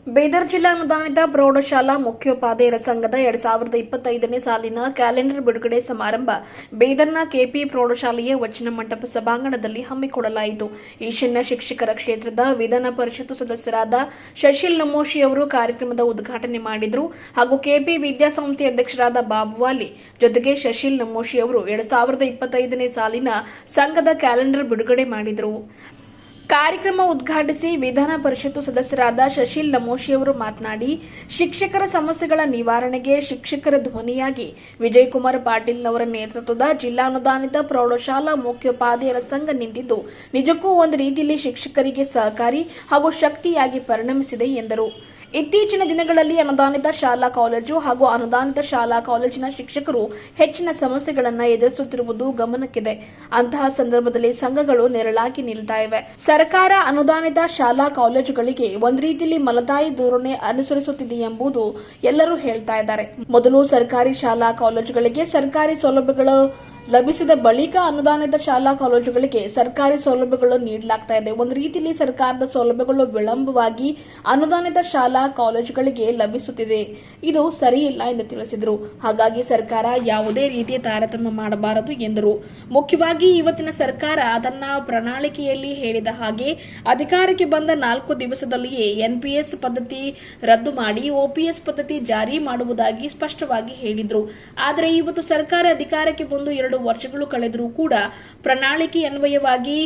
ಬೀದರ್ ಜಿಲ್ಲಾ ಅನುದಾನಿತ ಪ್ರೌಢಶಾಲಾ ಮುಖ್ಯೋಪಾಧ್ಯಾಯರ ಸಂಘದ 2025ನೇ ಸಾಲಿನ ಕ್ಯಾಲೆಂಡರ್ ಬಿಡುಗಡೆ ಸಮಾರಂಭ ಬೀದರ್ನ ಕೆಪಿ ಪ್ರೌಢಶಾಲೆಯ ವಚನ ಮಂಟಪ ಸಭಾಂಗಣದಲ್ಲಿ ಹಮ್ಮಿಕೊಳ್ಳಲಾಯಿತು. ಈಶಾನ್ಯ ಶಿಕ್ಷಕರ ಕ್ಷೇತ್ರದ ವಿಧಾನ ಪರಿಷತ್ ಸದಸ್ಯರಾದ ಶಶಿಲ್ ನಮೋಶಿ ಅವರು ಕಾರ್ಯಕ್ರಮದ ಉದ್ಘಾಟನೆ ಮಾಡಿದರು ಹಾಗೂ ಕೆಪಿ ವಿದ್ಯಾಸಂಸ್ಥೆ ಅಧ್ಯಕ್ಷರಾದ ಬಾಬುವಾಲಿ ಜೊತೆಗೆ ಶಶಿಲ್ ನಮೋಶಿ ಅವರು 2025ನೇ ಸಾಲಿನ ಸಂಘದ ಕ್ಯಾಲೆಂಡರ್ ಬಿಡುಗಡೆ ಮಾಡಿದರು. ಕಾರ್ಯಕ್ರಮ ಉದ್ಘಾಟಿಸಿ ವಿಧಾನ ಪರಿಷತ್ ಸದಸ್ಯರಾದ ಶಶಿಲ್ ನಮೋಶಿ ಅವರು ಮಾತನಾಡಿ, ಶಿಕ್ಷಕರ ಸಮಸ್ಯೆಗಳ ನಿವಾರಣೆಗೆ ಶಿಕ್ಷಕರ ಧ್ವನಿಯಾಗಿ ವಿಜಯಕುಮಾರ್ ಪಾಟೀಲ್ ಅವರ ನೇತೃತ್ವದ ಜಿಲ್ಲಾ ಅನುದಾನಿತ ಪ್ರೌಢಶಾಲಾ ಮುಖ್ಯೋಪಾಧ್ಯಾಯರ ಸಂಘ ನಿಂತಿದ್ದು ನಿಜಕ್ಕೂ ಒಂದು ರೀತಿಯಲ್ಲಿ ಶಿಕ್ಷಕರಿಗೆ ಸಹಕಾರಿ ಹಾಗೂ ಶಕ್ತಿಯಾಗಿ ಪರಿಣಮಿಸಿದೆ ಎಂದರು. ಇತ್ತೀಚಿನ ದಿನಗಳಲ್ಲಿ ಅನುದಾನಿತ ಶಾಲಾ ಕಾಲೇಜು ಹಾಗೂ ಅನುದಾನಿತ ಶಾಲಾ ಕಾಲೇಜಿನ ಶಿಕ್ಷಕರು ಹೆಚ್ಚಿನ ಸಮಸ್ಯೆಗಳನ್ನು ಎದುರಿಸುತ್ತಿರುವುದು ಗಮನಕ್ಕಿದೆ. ಅಂತಹ ಸಂದರ್ಭದಲ್ಲಿ ಸಂಘಗಳು ನೆರಳಾಗಿ ನಿಲ್ತಾ ಇವೆ. ಸರ್ಕಾರ ಅನುದಾನಿತ ಶಾಲಾ ಕಾಲೇಜುಗಳಿಗೆ ಒಂದು ರೀತಿಯಲ್ಲಿ ಮಲತಾಯಿ ಧೋರಣೆ ಅನುಸರಿಸುತ್ತಿದೆ ಎಂಬುದು ಎಲ್ಲರೂ ಹೇಳ್ತಾ ಇದ್ದಾರೆ. ಮೊದಲು ಸರ್ಕಾರಿ ಶಾಲಾ ಕಾಲೇಜುಗಳಿಗೆ ಸರ್ಕಾರಿ ಸೌಲಭ್ಯಗಳು ಲಭಿಸಿದ ಬಳಿಕ ಅನುದಾನಿತ ಶಾಲಾ ಕಾಲೇಜುಗಳಿಗೆ ಸರ್ಕಾರಿ ಸೌಲಭ್ಯಗಳು ನೀಡಲಾಗ್ತಾ ಇದೆ. ಒಂದು ರೀತಿಯಲ್ಲಿ ಸರ್ಕಾರದ ಸೌಲಭ್ಯಗಳು ವಿಳಂಬವಾಗಿ ಅನುದಾನಿತ ಶಾಲಾ ಕಾಲೇಜುಗಳಿಗೆ ಲಭಿಸುತ್ತಿದೆ. ಇದು ಸರಿಯಿಲ್ಲ ಎಂದು ತಿಳಿಸಿದರು. ಹಾಗಾಗಿ ಸರ್ಕಾರ ಯಾವುದೇ ರೀತಿಯ ತಾರತಮ್ಯ ಮಾಡಬಾರದು ಎಂದರು. ಮುಖ್ಯವಾಗಿ ಇವತ್ತಿನ ಸರ್ಕಾರ ತನ್ನ ಪ್ರಣಾಳಿಕೆಯಲ್ಲಿ ಹೇಳಿದ ಹಾಗೆ ಅಧಿಕಾರಕ್ಕೆ ಬಂದ 4 ದಿವಸದಲ್ಲಿಯೇ ಎನ್ಪಿಎಸ್ ಪದ್ಧತಿ ರದ್ದು ಮಾಡಿ ಓಪಿಎಸ್ ಪದ್ಧತಿ ಜಾರಿ ಮಾಡುವುದಾಗಿ ಸ್ಪಷ್ಟವಾಗಿ ಹೇಳಿದರು. ಆದರೆ ಇವತ್ತು ಸರ್ಕಾರ ಅಧಿಕಾರಕ್ಕೆ ಬಂದು 2 ವರ್ಷಗಳು ಕಳೆದರೂ ಕೂಡ ಪ್ರಣಾಳಿಕೆ ಅನ್ವಯವಾಗಿ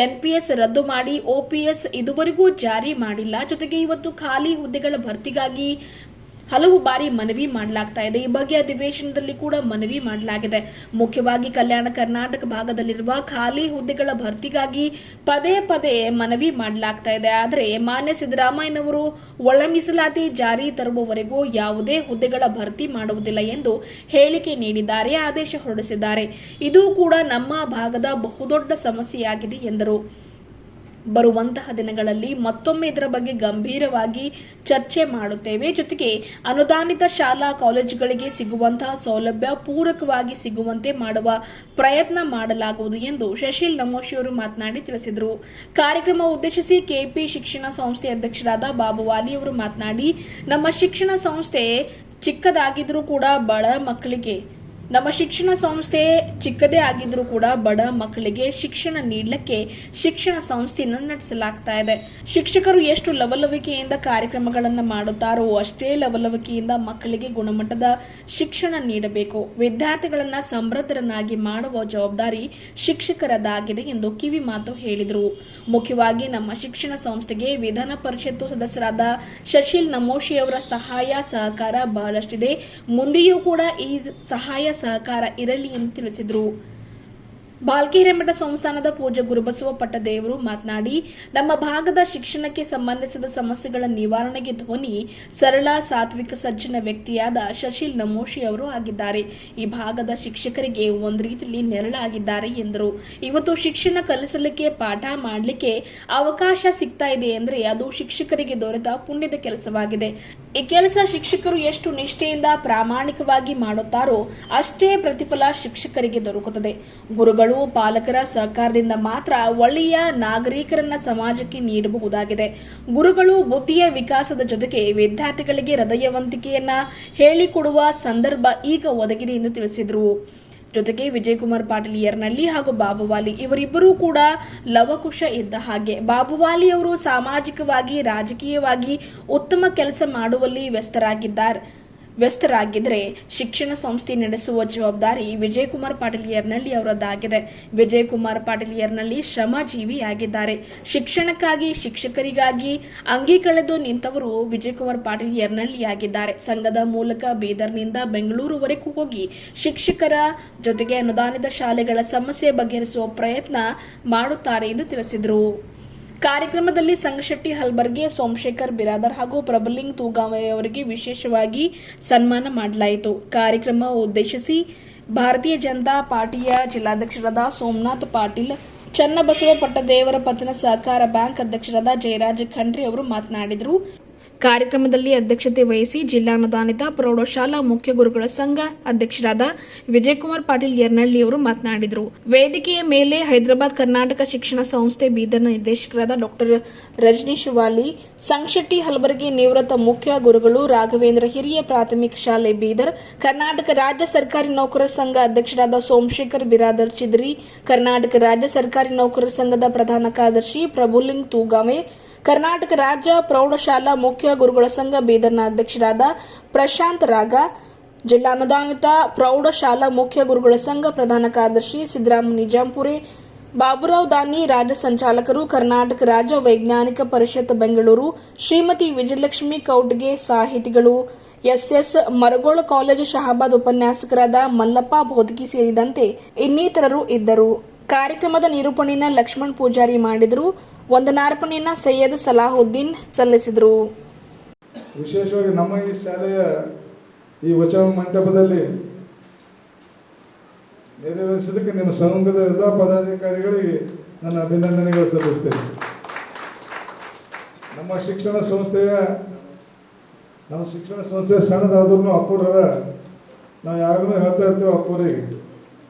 ಎನ್ಪಿಎಸ್ ರದ್ದು ಮಾಡಿ ಓಪಿಎಸ್ ಇದುವರೆಗೂ ಜಾರಿ ಮಾಡಿಲ್ಲ. ಜೊತೆಗೆ ಇವತ್ತು ಖಾಲಿ ಹುದ್ದೆಗಳ ಭರ್ತಿಗಾಗಿ ಹಲವು ಬಾರಿ ಮನವಿ ಮಾಡಲಾಗ್ತಾ ಇದೆ. ಈ ಬಗ್ಗೆ ಅಧಿವೇಶನದಲ್ಲಿ ಕೂಡ ಮನವಿ ಮಾಡಲಾಗಿದೆ. ಮುಖ್ಯವಾಗಿ ಕಲ್ಯಾಣ ಕರ್ನಾಟಕ ಭಾಗದಲ್ಲಿರುವ ಖಾಲಿ ಹುದ್ದೆಗಳ ಭರ್ತಿಗಾಗಿ ಪದೇ ಪದೇ ಮನವಿ ಮಾಡಲಾಗ್ತಾ ಇದೆ. ಆದರೆ ಮಾನ್ಯ ಸಿದ್ದರಾಮಯ್ಯನವರು ಒಳ ಮೀಸಲಾತಿ ಜಾರಿ ತರುವವರೆಗೂ ಯಾವುದೇ ಹುದ್ದೆಗಳ ಭರ್ತಿ ಮಾಡುವುದಿಲ್ಲ ಎಂದು ಹೇಳಿಕೆ ನೀಡಿದ್ದಾರೆ, ಆದೇಶ ಹೊರಡಿಸಿದ್ದಾರೆ. ಇದು ಕೂಡ ನಮ್ಮ ಭಾಗದ ಬಹುದೊಡ್ಡ ಸಮಸ್ಯೆಯಾಗಿದೆ ಎಂದರು. ಬರುವಂತಹ ದಿನಗಳಲ್ಲಿ ಮತ್ತೊಮ್ಮೆ ಇದರ ಬಗ್ಗೆ ಗಂಭೀರವಾಗಿ ಚರ್ಚೆ ಮಾಡುತ್ತೇವೆ. ಜೊತೆಗೆ ಅನುದಾನಿತ ಶಾಲಾ ಕಾಲೇಜುಗಳಿಗೆ ಸಿಗುವಂತಹ ಸೌಲಭ್ಯ ಪೂರಕವಾಗಿ ಸಿಗುವಂತೆ ಮಾಡುವ ಪ್ರಯತ್ನ ಮಾಡಲಾಗುವುದು ಎಂದು ಶಶಿಲ್ ನಮೋಶಿ ಅವರು ಮಾತನಾಡಿ ತಿಳಿಸಿದರು. ಕಾರ್ಯಕ್ರಮ ಉದ್ದೇಶಿಸಿ ಕೆಪಿ ಶಿಕ್ಷಣ ಸಂಸ್ಥೆ ಅಧ್ಯಕ್ಷರಾದ ಬಾಬುವಾಲಿ ಅವರು ಮಾತನಾಡಿ, ನಮ್ಮ ಶಿಕ್ಷಣ ಸಂಸ್ಥೆ ಚಿಕ್ಕದಾಗಿದ್ರೂ ಕೂಡ ನಮ್ಮ ಶಿಕ್ಷಣ ಸಂಸ್ಥೆ ಚಿಕ್ಕದೇ ಆಗಿದ್ರೂ ಕೂಡ ಬಡ ಮಕ್ಕಳಿಗೆ ಶಿಕ್ಷಣ ನೀಡಲಿಕ್ಕೆ ಶಿಕ್ಷಣ ಸಂಸ್ಥೆಯನ್ನು ನಡೆಸಲಾಗ್ತಾ ಇದೆ. ಶಿಕ್ಷಕರು ಎಷ್ಟು ಲವಲವಿಕೆಯಿಂದ ಕಾರ್ಯಕ್ರಮಗಳನ್ನು ಮಾಡುತ್ತಾರೋ ಅಷ್ಟೇ ಲವಲವಿಕೆಯಿಂದ ಮಕ್ಕಳಿಗೆ ಗುಣಮಟ್ಟದ ಶಿಕ್ಷಣ ನೀಡಬೇಕು. ವಿದ್ಯಾರ್ಥಿಗಳನ್ನು ಸಮೃದ್ಧರನ್ನಾಗಿ ಮಾಡುವ ಜವಾಬ್ದಾರಿ ಶಿಕ್ಷಕರದಾಗಿದೆ ಎಂದು ಕಿವಿ ಮಾತು ಹೇಳಿದರು. ಮುಖ್ಯವಾಗಿ ನಮ್ಮ ಶಿಕ್ಷಣ ಸಂಸ್ಥೆಗೆ ವಿಧಾನ ಪರಿಷತ್ತು ಸದಸ್ಯರಾದ ಶಶಿಲ್ ನಮೋಶಿ ಅವರ ಸಹಾಯ ಸಹಕಾರ ಬಹಳಷ್ಟಿದೆ. ಮುಂದೆಯೂ ಕೂಡ ಈ ಸಹಾಯ ಸಹಕಾರ ಇರಲಿ ಎಂದು ತಿಳಿಸಿದರು. ಬಾಲ್ಕಿ ಹಿರೇಮಠ ಸಂಸ್ಥಾನದ ಪೂಜ್ಯ ಗುರುಬಸವ ಪಟ್ಟದೇವರು ಮಾತನಾಡಿ, ನಮ್ಮ ಭಾಗದ ಶಿಕ್ಷಣಕ್ಕೆ ಸಂಬಂಧಿಸಿದ ಸಮಸ್ಯೆಗಳ ನಿವಾರಣೆಗೆ ಧ್ವನಿ ಸರಳ ಸಾತ್ವಿಕ ಸಜ್ಜನ ವ್ಯಕ್ತಿಯಾದ ಶಶಿಲ್ ನಮೋಶಿ ಅವರು ಆಗಿದ್ದಾರೆ. ಈ ಭಾಗದ ಶಿಕ್ಷಕರಿಗೆ ಒಂದು ರೀತಿಯಲ್ಲಿ ನೆರಳಾಗಿದ್ದಾರೆ ಎಂದರು. ಇವತ್ತು ಶಿಕ್ಷಣ ಕಲಿಸಲಿಕ್ಕೆ ಪಾಠ ಮಾಡಲಿಕ್ಕೆ ಅವಕಾಶ ಸಿಗ್ತಾ ಇದೆ ಎಂದರೆ ಅದು ಶಿಕ್ಷಕರಿಗೆ ದೊರೆತ ಪುಣ್ಯದ ಕೆಲಸವಾಗಿದೆ. ಈ ಕೆಲಸ ಶಿಕ್ಷಕರು ಎಷ್ಟು ನಿಷ್ಠೆಯಿಂದ ಪ್ರಾಮಾಣಿಕವಾಗಿ ಮಾಡುತ್ತಾರೋ ಅಷ್ಟೇ ಪ್ರತಿಫಲ ಶಿಕ್ಷಕರಿಗೆ ದೊರಕುತ್ತದೆ. ಗುರುಗಳು ಪಾಲಕರ ಸಹಕಾರದಿಂದ ಮಾತ್ರ ಒಳ್ಳೆಯ ನಾಗರಿಕರನ್ನ ಸಮಾಜಕ್ಕೆ ನೀಡಬಹುದಾಗಿದೆ. ಗುರುಗಳು ಬುದ್ಧಿಯ ವಿಕಾಸದ ಜೊತೆಗೆ ವಿದ್ಯಾರ್ಥಿಗಳಿಗೆ ಹೃದಯವಂತಿಕೆಯನ್ನ ಹೇಳಿಕೊಡುವ ಸಂದರ್ಭ ಈಗ ಒದಗಿದೆ ಎಂದು ತಿಳಿಸಿದರು. ಜೊತೆಗೆ ವಿಜಯಕುಮಾರ್ ಪಾಟೀಲ್ ಯರ್ನಳ್ಳಿ ಹಾಗೂ ಬಾಬುವಾಲಿ ಇವರಿಬ್ಬರೂ ಕೂಡ ಲವಕುಶ ಇದ್ದ ಹಾಗೆ. ಬಾಬುವಾಲಿ ಅವರು ಸಾಮಾಜಿಕವಾಗಿ ರಾಜಕೀಯವಾಗಿ ಉತ್ತಮ ಕೆಲಸ ಮಾಡುವಲ್ಲಿ ವ್ಯಸ್ತರಾಗಿದ್ದರೆ ಶಿಕ್ಷಣ ಸಂಸ್ಥೆ ನಡೆಸುವ ಜವಾಬ್ದಾರಿ ವಿಜಯಕುಮಾರ್ ಪಾಟೀಲ್ ಯರ್ನಳ್ಳಿ ಅವರದ್ದಾಗಿದೆ. ವಿಜಯಕುಮಾರ್ ಪಾಟೀಲ್ ಯರ್ನಳ್ಳಿ ಶ್ರಮಜೀವಿಯಾಗಿದ್ದಾರೆ. ಶಿಕ್ಷಣಕ್ಕಾಗಿ ಶಿಕ್ಷಕರಿಗಾಗಿ ಅಂಗಿ ಕಳೆದು ನಿಂತವರು ವಿಜಯಕುಮಾರ್ ಪಾಟೀಲ್ ಯರ್ನಳ್ಳಿ ಆಗಿದ್ದಾರೆ. ಸಂಘದ ಮೂಲಕ ಬೀದರ್ನಿಂದ ಬೆಂಗಳೂರುವರೆಗೂ ಹೋಗಿ ಶಿಕ್ಷಕರ ಜೊತೆಗೆ ಅನುದಾನಿತ ಶಾಲೆಗಳ ಸಮಸ್ಯೆ ಬಗೆಹರಿಸುವ ಪ್ರಯತ್ನ ಮಾಡುತ್ತಾರೆ ಎಂದು ತಿಳಿಸಿದರು. ಕಾರ್ಯಕ್ರಮದಲ್ಲಿ ಸಂಗಶೆಟ್ಟಿ ಹಲ್ಬರ್ಗೆ, ಸೋಮಶೇಖರ್ ಬಿರಾದರ್ ಹಾಗೂ ಪ್ರಭುಲಿಂಗ್ ತೂಗಾವೆ ಅವರಿಗೆ ವಿಶೇಷವಾಗಿ ಸನ್ಮಾನ ಮಾಡಲಾಯಿತು. ಕಾರ್ಯಕ್ರಮ ಉದ್ದೇಶಿಸಿ ಭಾರತೀಯ ಜನತಾ ಪಾರ್ಟಿಯ ಜಿಲ್ಲಾಧ್ಯಕ್ಷರಾದ ಸೋಮನಾಥ್ ಪಾಟೀಲ್, ಚನ್ನಬಸವ ಪಟ್ಟದೇವರ ಪತ್ತನ ಸಹಕಾರ ಬ್ಯಾಂಕ್ ಅಧ್ಯಕ್ಷರಾದ ಜಯರಾಜ್ ಖಂಡ್ರೆ ಅವರು ಮಾತನಾಡಿದರು. ಕಾರ್ಯಕ್ರಮದಲ್ಲಿ ಅಧ್ಯಕ್ಷತೆ ವಹಿಸಿ ಜಿಲ್ಲಾನುದಾನಿತ ಪ್ರೌಢಶಾಲಾ ಮುಖ್ಯ ಗುರುಗಳ ಸಂಘ ಅಧ್ಯಕ್ಷರಾದ ವಿಜಯಕುಮಾರ್ ಪಾಟೀಲ್ ಯರ್ನಳ್ಳಿ ಅವರು ಮಾತನಾಡಿದರು. ವೇದಿಕೆಯ ಮೇಲೆ ಹೈದರಾಬಾದ್ ಕರ್ನಾಟಕ ಶಿಕ್ಷಣ ಸಂಸ್ಥೆ ಬೀದರ್ನ ನಿರ್ದೇಶಕರಾದ ಡಾಕ್ಟರ್ ರಜನೀಶ್ ವಾಲಿ, ಸಂಶೆಟ್ಟಿ ಹಲಬರ್ಗಿ ನಿವೃತ್ತ ಮುಖ್ಯ ಗುರುಗಳು, ರಾಘವೇಂದ್ರ ಹಿರಿಯ ಪ್ರಾಥಮಿಕ ಶಾಲೆ ಬೀದರ್, ಕರ್ನಾಟಕ ರಾಜ್ಯ ಸರ್ಕಾರಿ ನೌಕರರ ಸಂಘ ಅಧ್ಯಕ್ಷರಾದ ಸೋಮಶೇಖರ್ ಬಿರಾದರ್ ಚಿದ್ರಿ, ಕರ್ನಾಟಕ ರಾಜ್ಯ ಸರ್ಕಾರಿ ನೌಕರರ ಸಂಘದ ಪ್ರಧಾನ ಕಾರ್ಯದರ್ಶಿ ಪ್ರಭುಲಿಂಗ್ ತೂಗಾಮೆ, ಕರ್ನಾಟಕ ರಾಜ್ಯ ಪ್ರೌಢಶಾಲಾ ಮುಖ್ಯ ಗುರುಗಳ ಸಂಘ ಬೀದರ್ನ ಅಧ್ಯಕ್ಷರಾದ ಪ್ರಶಾಂತ್ ರಾಗ, ಜಿಲ್ಲಾನುದಾನಿತ ಪ್ರೌಢಶಾಲಾ ಮುಖ್ಯ ಗುರುಗಳ ಸಂಘ ಪ್ರಧಾನ ಕಾರ್ಯದರ್ಶಿ ಸಿದ್ದರಾಮ ನಿಜಾಂಪುರೆ, ಬಾಬುರಾವ್ ದಾನಿ ರಾಜ್ಯ ಸಂಚಾಲಕರು, ಕರ್ನಾಟಕ ರಾಜ್ಯ ವೈಜ್ಞಾನಿಕ ಪರಿಷತ್ ಬೆಂಗಳೂರು, ಶ್ರೀಮತಿ ವಿಜಯಲಕ್ಷ್ಮಿ ಕೌಟ್ಗೆ ಸಾಹಿತಿಗಳು, ಎಸ್ಎಸ್ ಮರಗೋಳ ಕಾಲೇಜು ಶಹಾಬಾದ್ ಉಪನ್ಯಾಸಕರಾದ ಮಲ್ಲಪ್ಪ ಬೋದಗಿ ಸೇರಿದಂತೆ ಇನ್ನಿತರರು ಇದ್ದರು. ಕಾರ್ಯಕ್ರಮದ ನಿರೂಪಣೆಯನ್ನು ಲಕ್ಷ್ಮಣ್ ಪೂಜಾರಿ ಮಾಡಿದರು. ವಂದನಾರ್ಪಣೆಯನ್ನು ಸೈಯದ್ ಸಲಾಹುದ್ದೀನ್ ಸಲ್ಲಿಸಿದರು. ವಿಶೇಷವಾಗಿ ನಮ್ಮ ಈ ಶಾಲೆಯ ಈ ವಚನ ಮಂಟಪದಲ್ಲಿ ನೆರವೇರಿಸೋದಕ್ಕೆ ನಿಮ್ಮ ಸಂಘದ ಎಲ್ಲ ಪದಾಧಿಕಾರಿಗಳಿಗೆ ನನ್ನ ಅಭಿನಂದನೆಗಳು ಸಲ್ಲಿಸ್ತೇನೆ. ನಮ್ಮ ಶಿಕ್ಷಣ ಸಂಸ್ಥೆಯ ಸಣ್ಣದಾದ್ರೂ ಅಪ್ಪೂರರ ನಾವು ಯಾವಾಗಲೂ ಹೇಳ್ತಾ ಇರ್ತೀವಿ,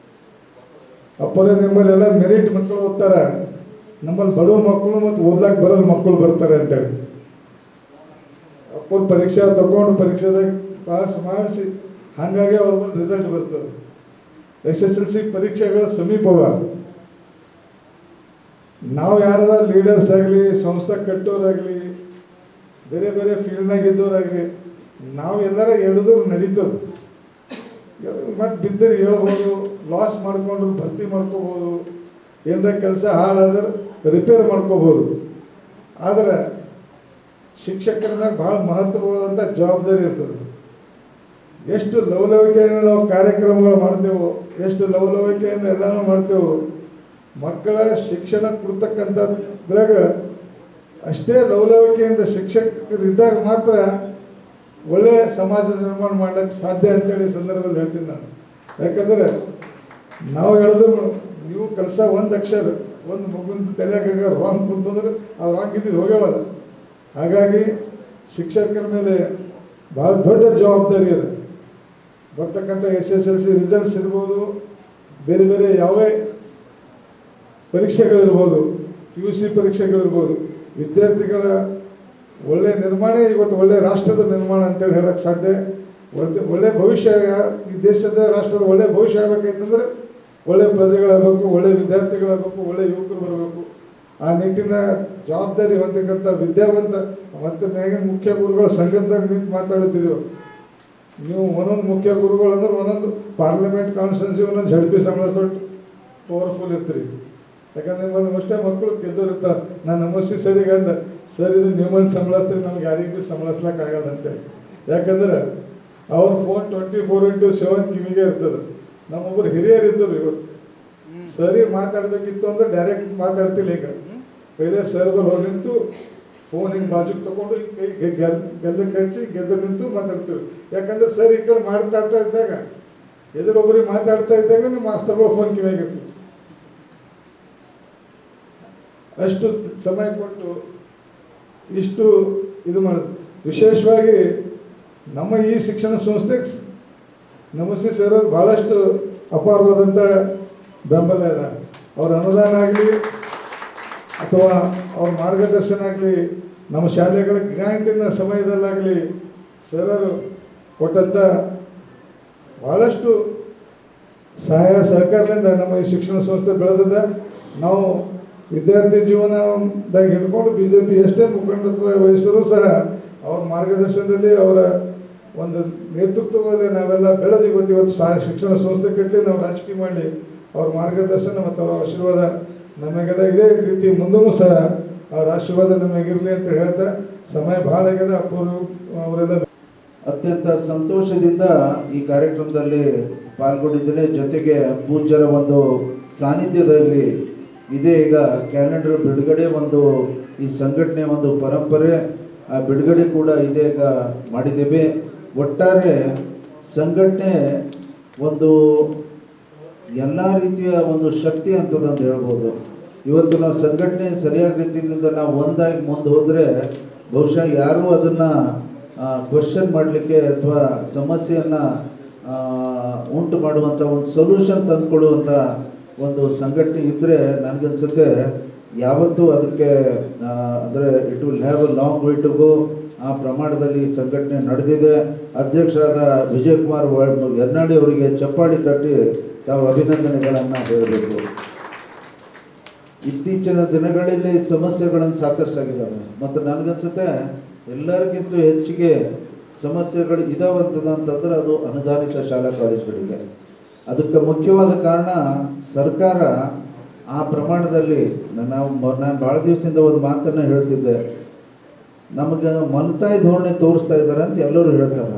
ಅಪ್ಪರೇ ನಿಮ್ಮಲ್ಲಿ ಎಲ್ಲ ಮೆರಿಟ್ ಮಕ್ಕಳು ಓದ್ತಾರೆ, ನಮ್ಮಲ್ಲಿ ಬಡವ ಮಕ್ಕಳು ಮತ್ತು ಓದ್ಲಾಕ್ ಬರೋದು ಮಕ್ಕಳು ಬರ್ತಾರೆ ಅಂತೇಳಿ ಅಪ್ಪನ ಪರೀಕ್ಷೆ ತಗೊಂಡು ಪರೀಕ್ಷೆದಾಗ ಪಾಸ್ ಮಾಡಿಸಿ ಹಾಗಾಗಿ ಅವ್ರ ರಿಸಲ್ಟ್ ಬರ್ತದೆ. SSLC ಪರೀಕ್ಷೆಗಳ ಸಮೀಪವ ನಾವು ಯಾರ ಲೀಡರ್ಸ್ ಆಗಲಿ, ಸಂಸ್ಥೆ ಕಟ್ಟೋರಾಗಲಿ, ಬೇರೆ ಬೇರೆ ಫೀಲ್ಡ್ನಾಗ ಇದ್ದವರಾಗಲಿ, ನಾವು ಎಲ್ಲರ ಹೇಳಿದ್ರು ನಡೀತದೆ. ಮತ್ತು ಬಿದ್ದರೆ ಹೇಳ್ಬೋದು, ಲಾಸ್ ಮಾಡ್ಕೊಂಡ್ರು ಭರ್ತಿ ಮಾಡ್ಕೋಬೋದು, ಏನರ ಕೆಲಸ ಹಾಳಾದ್ರೆ ರಿಪೇರ್ ಮಾಡ್ಕೋಬೋದು. ಆದರೆ ಶಿಕ್ಷಕರದಾಗ ಭಾಳ ಮಹತ್ವವಾದಂಥ ಜವಾಬ್ದಾರಿ ಇರ್ತದೆ. ಎಷ್ಟು ಲವಲವಿಕೆಯಿಂದ ನಾವು ಕಾರ್ಯಕ್ರಮಗಳು ಮಾಡ್ತೇವೋ, ಎಷ್ಟು ಲವಲವಿಕೆಯಿಂದ ಎಲ್ಲನೂ ಮಾಡ್ತೇವೋ, ಮಕ್ಕಳ ಶಿಕ್ಷಣ ಕೊಡ್ತಕ್ಕಂಥದ್ರಾಗ ಅಷ್ಟೇ ಲವಲವಿಕೆಯಿಂದ ಶಿಕ್ಷಕರಿದ್ದಾಗ ಮಾತ್ರ ಒಳ್ಳೆಯ ಸಮಾಜ ನಿರ್ಮಾಣ ಮಾಡ್ಲಿಕ್ಕೆ ಸಾಧ್ಯ ಅಂತೇಳಿ ಸಂದರ್ಭದಲ್ಲಿ ಹೇಳ್ತೀನಿ ನಾನು. ಯಾಕಂದರೆ ನಾವು ಹೇಳಿದ್ರು ನೀವು ಕೆಲಸ ಒಂದು ಅಕ್ಷರ ಒಂದು ಮಗುವಿನ ತಲೆಯಾಗ ರಾಂಗ್ ಕುಂತಂದ್ರೆ ಅದು ರಾಂಗ್ ಇದ್ದಿದ್ದು ಹೋಗ್ಯವಲ್ಲ. ಹಾಗಾಗಿ ಶಿಕ್ಷಕರ ಮೇಲೆ ಭಾಳ ದೊಡ್ಡ ಜವಾಬ್ದಾರಿ ಇದೆ. ಬರ್ತಕ್ಕಂಥ SSLC ರಿಸಲ್ಟ್ಸ್ ಇರ್ಬೋದು, ಬೇರೆ ಬೇರೆ ಯಾವೇ ಪರೀಕ್ಷೆಗಳಿರ್ಬೋದು, PUC ಪರೀಕ್ಷೆಗಳಿರ್ಬೋದು, ವಿದ್ಯಾರ್ಥಿಗಳ ಒಳ್ಳೆಯ ನಿರ್ಮಾಣ ಇವತ್ತು ಒಳ್ಳೆಯ ರಾಷ್ಟ್ರದ ನಿರ್ಮಾಣ ಅಂತೇಳಿ ಹೇಳಕ್ಕೆ ಸಾಧ್ಯ. ಒಳ್ಳೆಯ ಭವಿಷ್ಯ, ಈ ದೇಶದ ರಾಷ್ಟ್ರದ ಒಳ್ಳೆಯ ಭವಿಷ್ಯ ಆಗಬೇಕಂತಂದ್ರೆ ಒಳ್ಳೆಯ ಪ್ರಜೆಗಳಾಗಬೇಕು, ಒಳ್ಳೆಯ ವಿದ್ಯಾರ್ಥಿಗಳಾಗಬೇಕು, ಒಳ್ಳೆಯ ಯುವಕರು ಬರಬೇಕು. ಆ ನಿಟ್ಟಿನ ಜವಾಬ್ದಾರಿ ಹೊಂದಕ್ಕಂಥ ವಿದ್ಯಾವಂತ ಮತ್ತು ಮ್ಯಾಗಿನ ಮುಖ್ಯ ಗುರುಗಳ ಸಂಘದಾಗ ನಿಂತು ಮಾತಾಡುತ್ತಿದ್ದೆವು. ನೀವು ಒಂದೊಂದು ಮುಖ್ಯ ಗುರುಗಳು ಅಂದ್ರೆ ಒಂದೊಂದು ಪಾರ್ಲಿಮೆಂಟ್ ಕಾನ್ಸ್ಟಿಟ್ಯೂನ್ಸಿ ಒಂದೊಂದು ZP ಸಂಬಳ ತೊಟ್ಟು ಪವರ್ಫುಲ್ ಇರ್ತೀರಿ. ಯಾಕಂದ್ರೆ ನಿಮ್ಮಲ್ಲಿ ಅಷ್ಟೇ ಮಕ್ಕಳು ಗೆದ್ದೋರು ಇರ್ತಾರೆ. ನಾನು ನಮಸ್ತೆ ಸರಿಗೆ ಅಂದ, ಸರ್ ಇದು ನಿಮ್ಮನ್ನು ಸಂಬಳಿಸ್ತೀರಿ, ನಮ್ಗೆ ಯಾರಿಗೂ ಸಂಬಳಿಸ್ಲಿಕ್ಕಾಗದಂತೆ. ಯಾಕಂದ್ರೆ ಅವ್ರ ಫೋನ್ 24/7 ಕಿವಿಗೆ ಇರ್ತದೆ. ನಮ್ಮೊಬ್ಬರು ಹಿರಿಯರು ಇದ್ದರು, ಇವತ್ತು ಸರಿ ಮಾತಾಡಬೇಕಿತ್ತು ಅಂದ್ರೆ ಡೈರೆಕ್ಟ್ ಮಾತಾಡ್ತಿಲ್ಲ. ಈಗ ಪೈಲೆ ಸರ್ಗಳು ಹೋಗಿ ನಿಂತು ಫೋನ್ ಹಿಂಗೆ ಬಾಜುಗೆ ತೊಗೊಂಡು ಕೈ ಗೆಲ್ಲಕ್ಕೆ ಹಚ್ಚಿ ಗೆದ್ದು ನಿಂತು ಮಾತಾಡ್ತೀವಿ. ಯಾಕಂದ್ರೆ ಸರ್ ಈ ಕಡೆ ಮಾತಾಡ್ತಾ ಇದ್ದಾಗ ಎದುರೊಬ್ಬರಿಗೆ ಮಾತಾಡ್ತಾ ಇದ್ದಾಗ ನಿಮ್ಮ ಮಾಸ್ತರ್ಗಳು ಫೋನ್ ಕಿವಿಯಾಗಿರ್ತೀವಿ. ಅಷ್ಟು ಸಮಯ ಕೊಟ್ಟು ಇಷ್ಟು ಇದು ಮಾಡೋದು. ವಿಶೇಷವಾಗಿ ನಮ್ಮ ಈ ಶಿಕ್ಷಣ ಸಂಸ್ಥೆಗೆ ನಮಸ್ತೆ ಸೇರೋದು ಭಾಳಷ್ಟು ಅಪಾರವಾದಂಥ ಬೆಂಬಲ ಇದೆ. ಅವ್ರ ಅನುದಾನ ಆಗಲಿ ಅಥವಾ ಅವ್ರ ಮಾರ್ಗದರ್ಶನ ಆಗಲಿ, ನಮ್ಮ ಶಾಲೆಗಳ ಗ್ರ್ಯಾಂಟಿನ ಸಮಯದಲ್ಲಾಗಲಿ ಸರರು ಕೊಟ್ಟಂಥ ಭಾಳಷ್ಟು ಸಹಾಯ ಸಹಕಾರದಿಂದ ನಮ್ಮ ಈ ಶಿಕ್ಷಣ ಸಂಸ್ಥೆ ಬೆಳೆದಿದೆ. ನಾವು ವಿದ್ಯಾರ್ಥಿ ಜೀವನದಾಗ ಹಿಡ್ಕೊಂಡು BJP ಎಷ್ಟೇ ಮುಖಂಡತ್ವ ವಹಿಸಿದ್ರು ಸಹ ಅವ್ರ ಮಾರ್ಗದರ್ಶನದಲ್ಲಿ, ಅವರ ಒಂದು ನೇತೃತ್ವದಲ್ಲಿ ನಾವೆಲ್ಲ ಬೆಳೆದು ಇವತ್ತು ಶಿಕ್ಷಣ ಸಂಸ್ಥೆ ಕಟ್ಟಿ ನಾವು ರಾಜಕೀಯ ಮಾಡಿ ಅವ್ರ ಮಾರ್ಗದರ್ಶನ ಮತ್ತು ಅವರ ಆಶೀರ್ವಾದ ನಮಗದ. ಇದೇ ರೀತಿ ಮುಂದೂ ಸಹ ಅವ್ರ ಆಶೀರ್ವಾದ ನಮಗಿರಲಿ ಅಂತ ಹೇಳ್ತಾ ಸಮಯ ಭಾಳ ಆಗ್ಯದ. ಅವರೆಲ್ಲ ಅತ್ಯಂತ ಸಂತೋಷದಿಂದ ಈ ಕಾರ್ಯಕ್ರಮದಲ್ಲಿ ಪಾಲ್ಗೊಂಡಿದ್ದೇನೆ. ಜೊತೆಗೆ ಪೂಜ್ಯರ ಒಂದು ಸಾನ್ನಿಧ್ಯದಲ್ಲಿ ಇದೇ ಈಗ ಕ್ಯಾಲೆಂಡರ್ ಬಿಡುಗಡೆ ಒಂದು ಈ ಸಂಘಟನೆ ಒಂದು ಪರಂಪರೆ, ಆ ಬಿಡುಗಡೆ ಕೂಡ ಇದೀಗ ಮಾಡಿದ್ದೇವೆ. ಒಟ್ಟಾರೆ ಸಂಘಟನೆ ಒಂದು ಎಲ್ಲ ರೀತಿಯ ಒಂದು ಶಕ್ತಿ ಅಂತದಂದು ಹೇಳ್ಬೋದು. ಇವತ್ತು ನಾವು ಸಂಘಟನೆ ಸರಿಯಾದ ರೀತಿಯಿಂದ ನಾವು ಒಂದಾಗಿ ಮುಂದೆ ಹೋದರೆ ಬಹುಶಃ ಯಾರೂ ಅದನ್ನು ಕ್ವಶನ್ ಮಾಡಲಿಕ್ಕೆ ಅಥವಾ ಸಮಸ್ಯೆಯನ್ನು ಉಂಟು ಮಾಡುವಂಥ ಒಂದು ಸೊಲ್ಯೂಷನ್ ತಂದುಕೊಡುವಂಥ ಒಂದು ಸಂಘಟನೆ ಇದ್ದರೆ ನನಗನ್ಸುತ್ತೆ ಯಾವತ್ತೂ ಅದಕ್ಕೆ ಅಂದರೆ it will have a long way to go. ಆ ಪ್ರಮಾಣದಲ್ಲಿ ಸಂಘಟನೆ ನಡೆದಿದೆ. ಅಧ್ಯಕ್ಷರಾದ ವಿಜಯಕುಮಾರ್ ಯರ್ನಾಡಿ ಅವರಿಗೆ ಚಪ್ಪಾಳಿ ತಟ್ಟಿ ತಾವು ಅಭಿನಂದನೆಗಳನ್ನು ಹೇಳಬೇಕು. ಇತ್ತೀಚಿನ ದಿನಗಳಲ್ಲಿ ಸಮಸ್ಯೆಗಳನ್ನು ಸಾಕಷ್ಟಾಗಿದ್ದಾವೆ ಮತ್ತು ನನಗನ್ಸುತ್ತೆ ಎಲ್ಲರಿಗಿಂತ ಹೆಚ್ಚಿಗೆ ಸಮಸ್ಯೆಗಳು ಇದಾವಂತಂದ್ರೆ ಅದು ಅನುದಾನಿತ ಶಾಲಾ ಕಾಲೇಜುಗಳಿಗೆ. ಅದಕ್ಕೆ ಮುಖ್ಯವಾದ ಕಾರಣ ಸರ್ಕಾರ ಆ ಪ್ರಮಾಣದಲ್ಲಿ ನಾನು ಭಾಳ ದಿವಸದಿಂದ ಒಂದು ಮಾತನ್ನು ಹೇಳ್ತಿದ್ದೆ, ನಮಗೆ ಮಲತಾಯಿ ಧೋರಣೆ ತೋರಿಸ್ತಾ ಇದ್ದಾರೆ ಅಂತ ಎಲ್ಲರೂ ಹೇಳ್ತಾರೆ.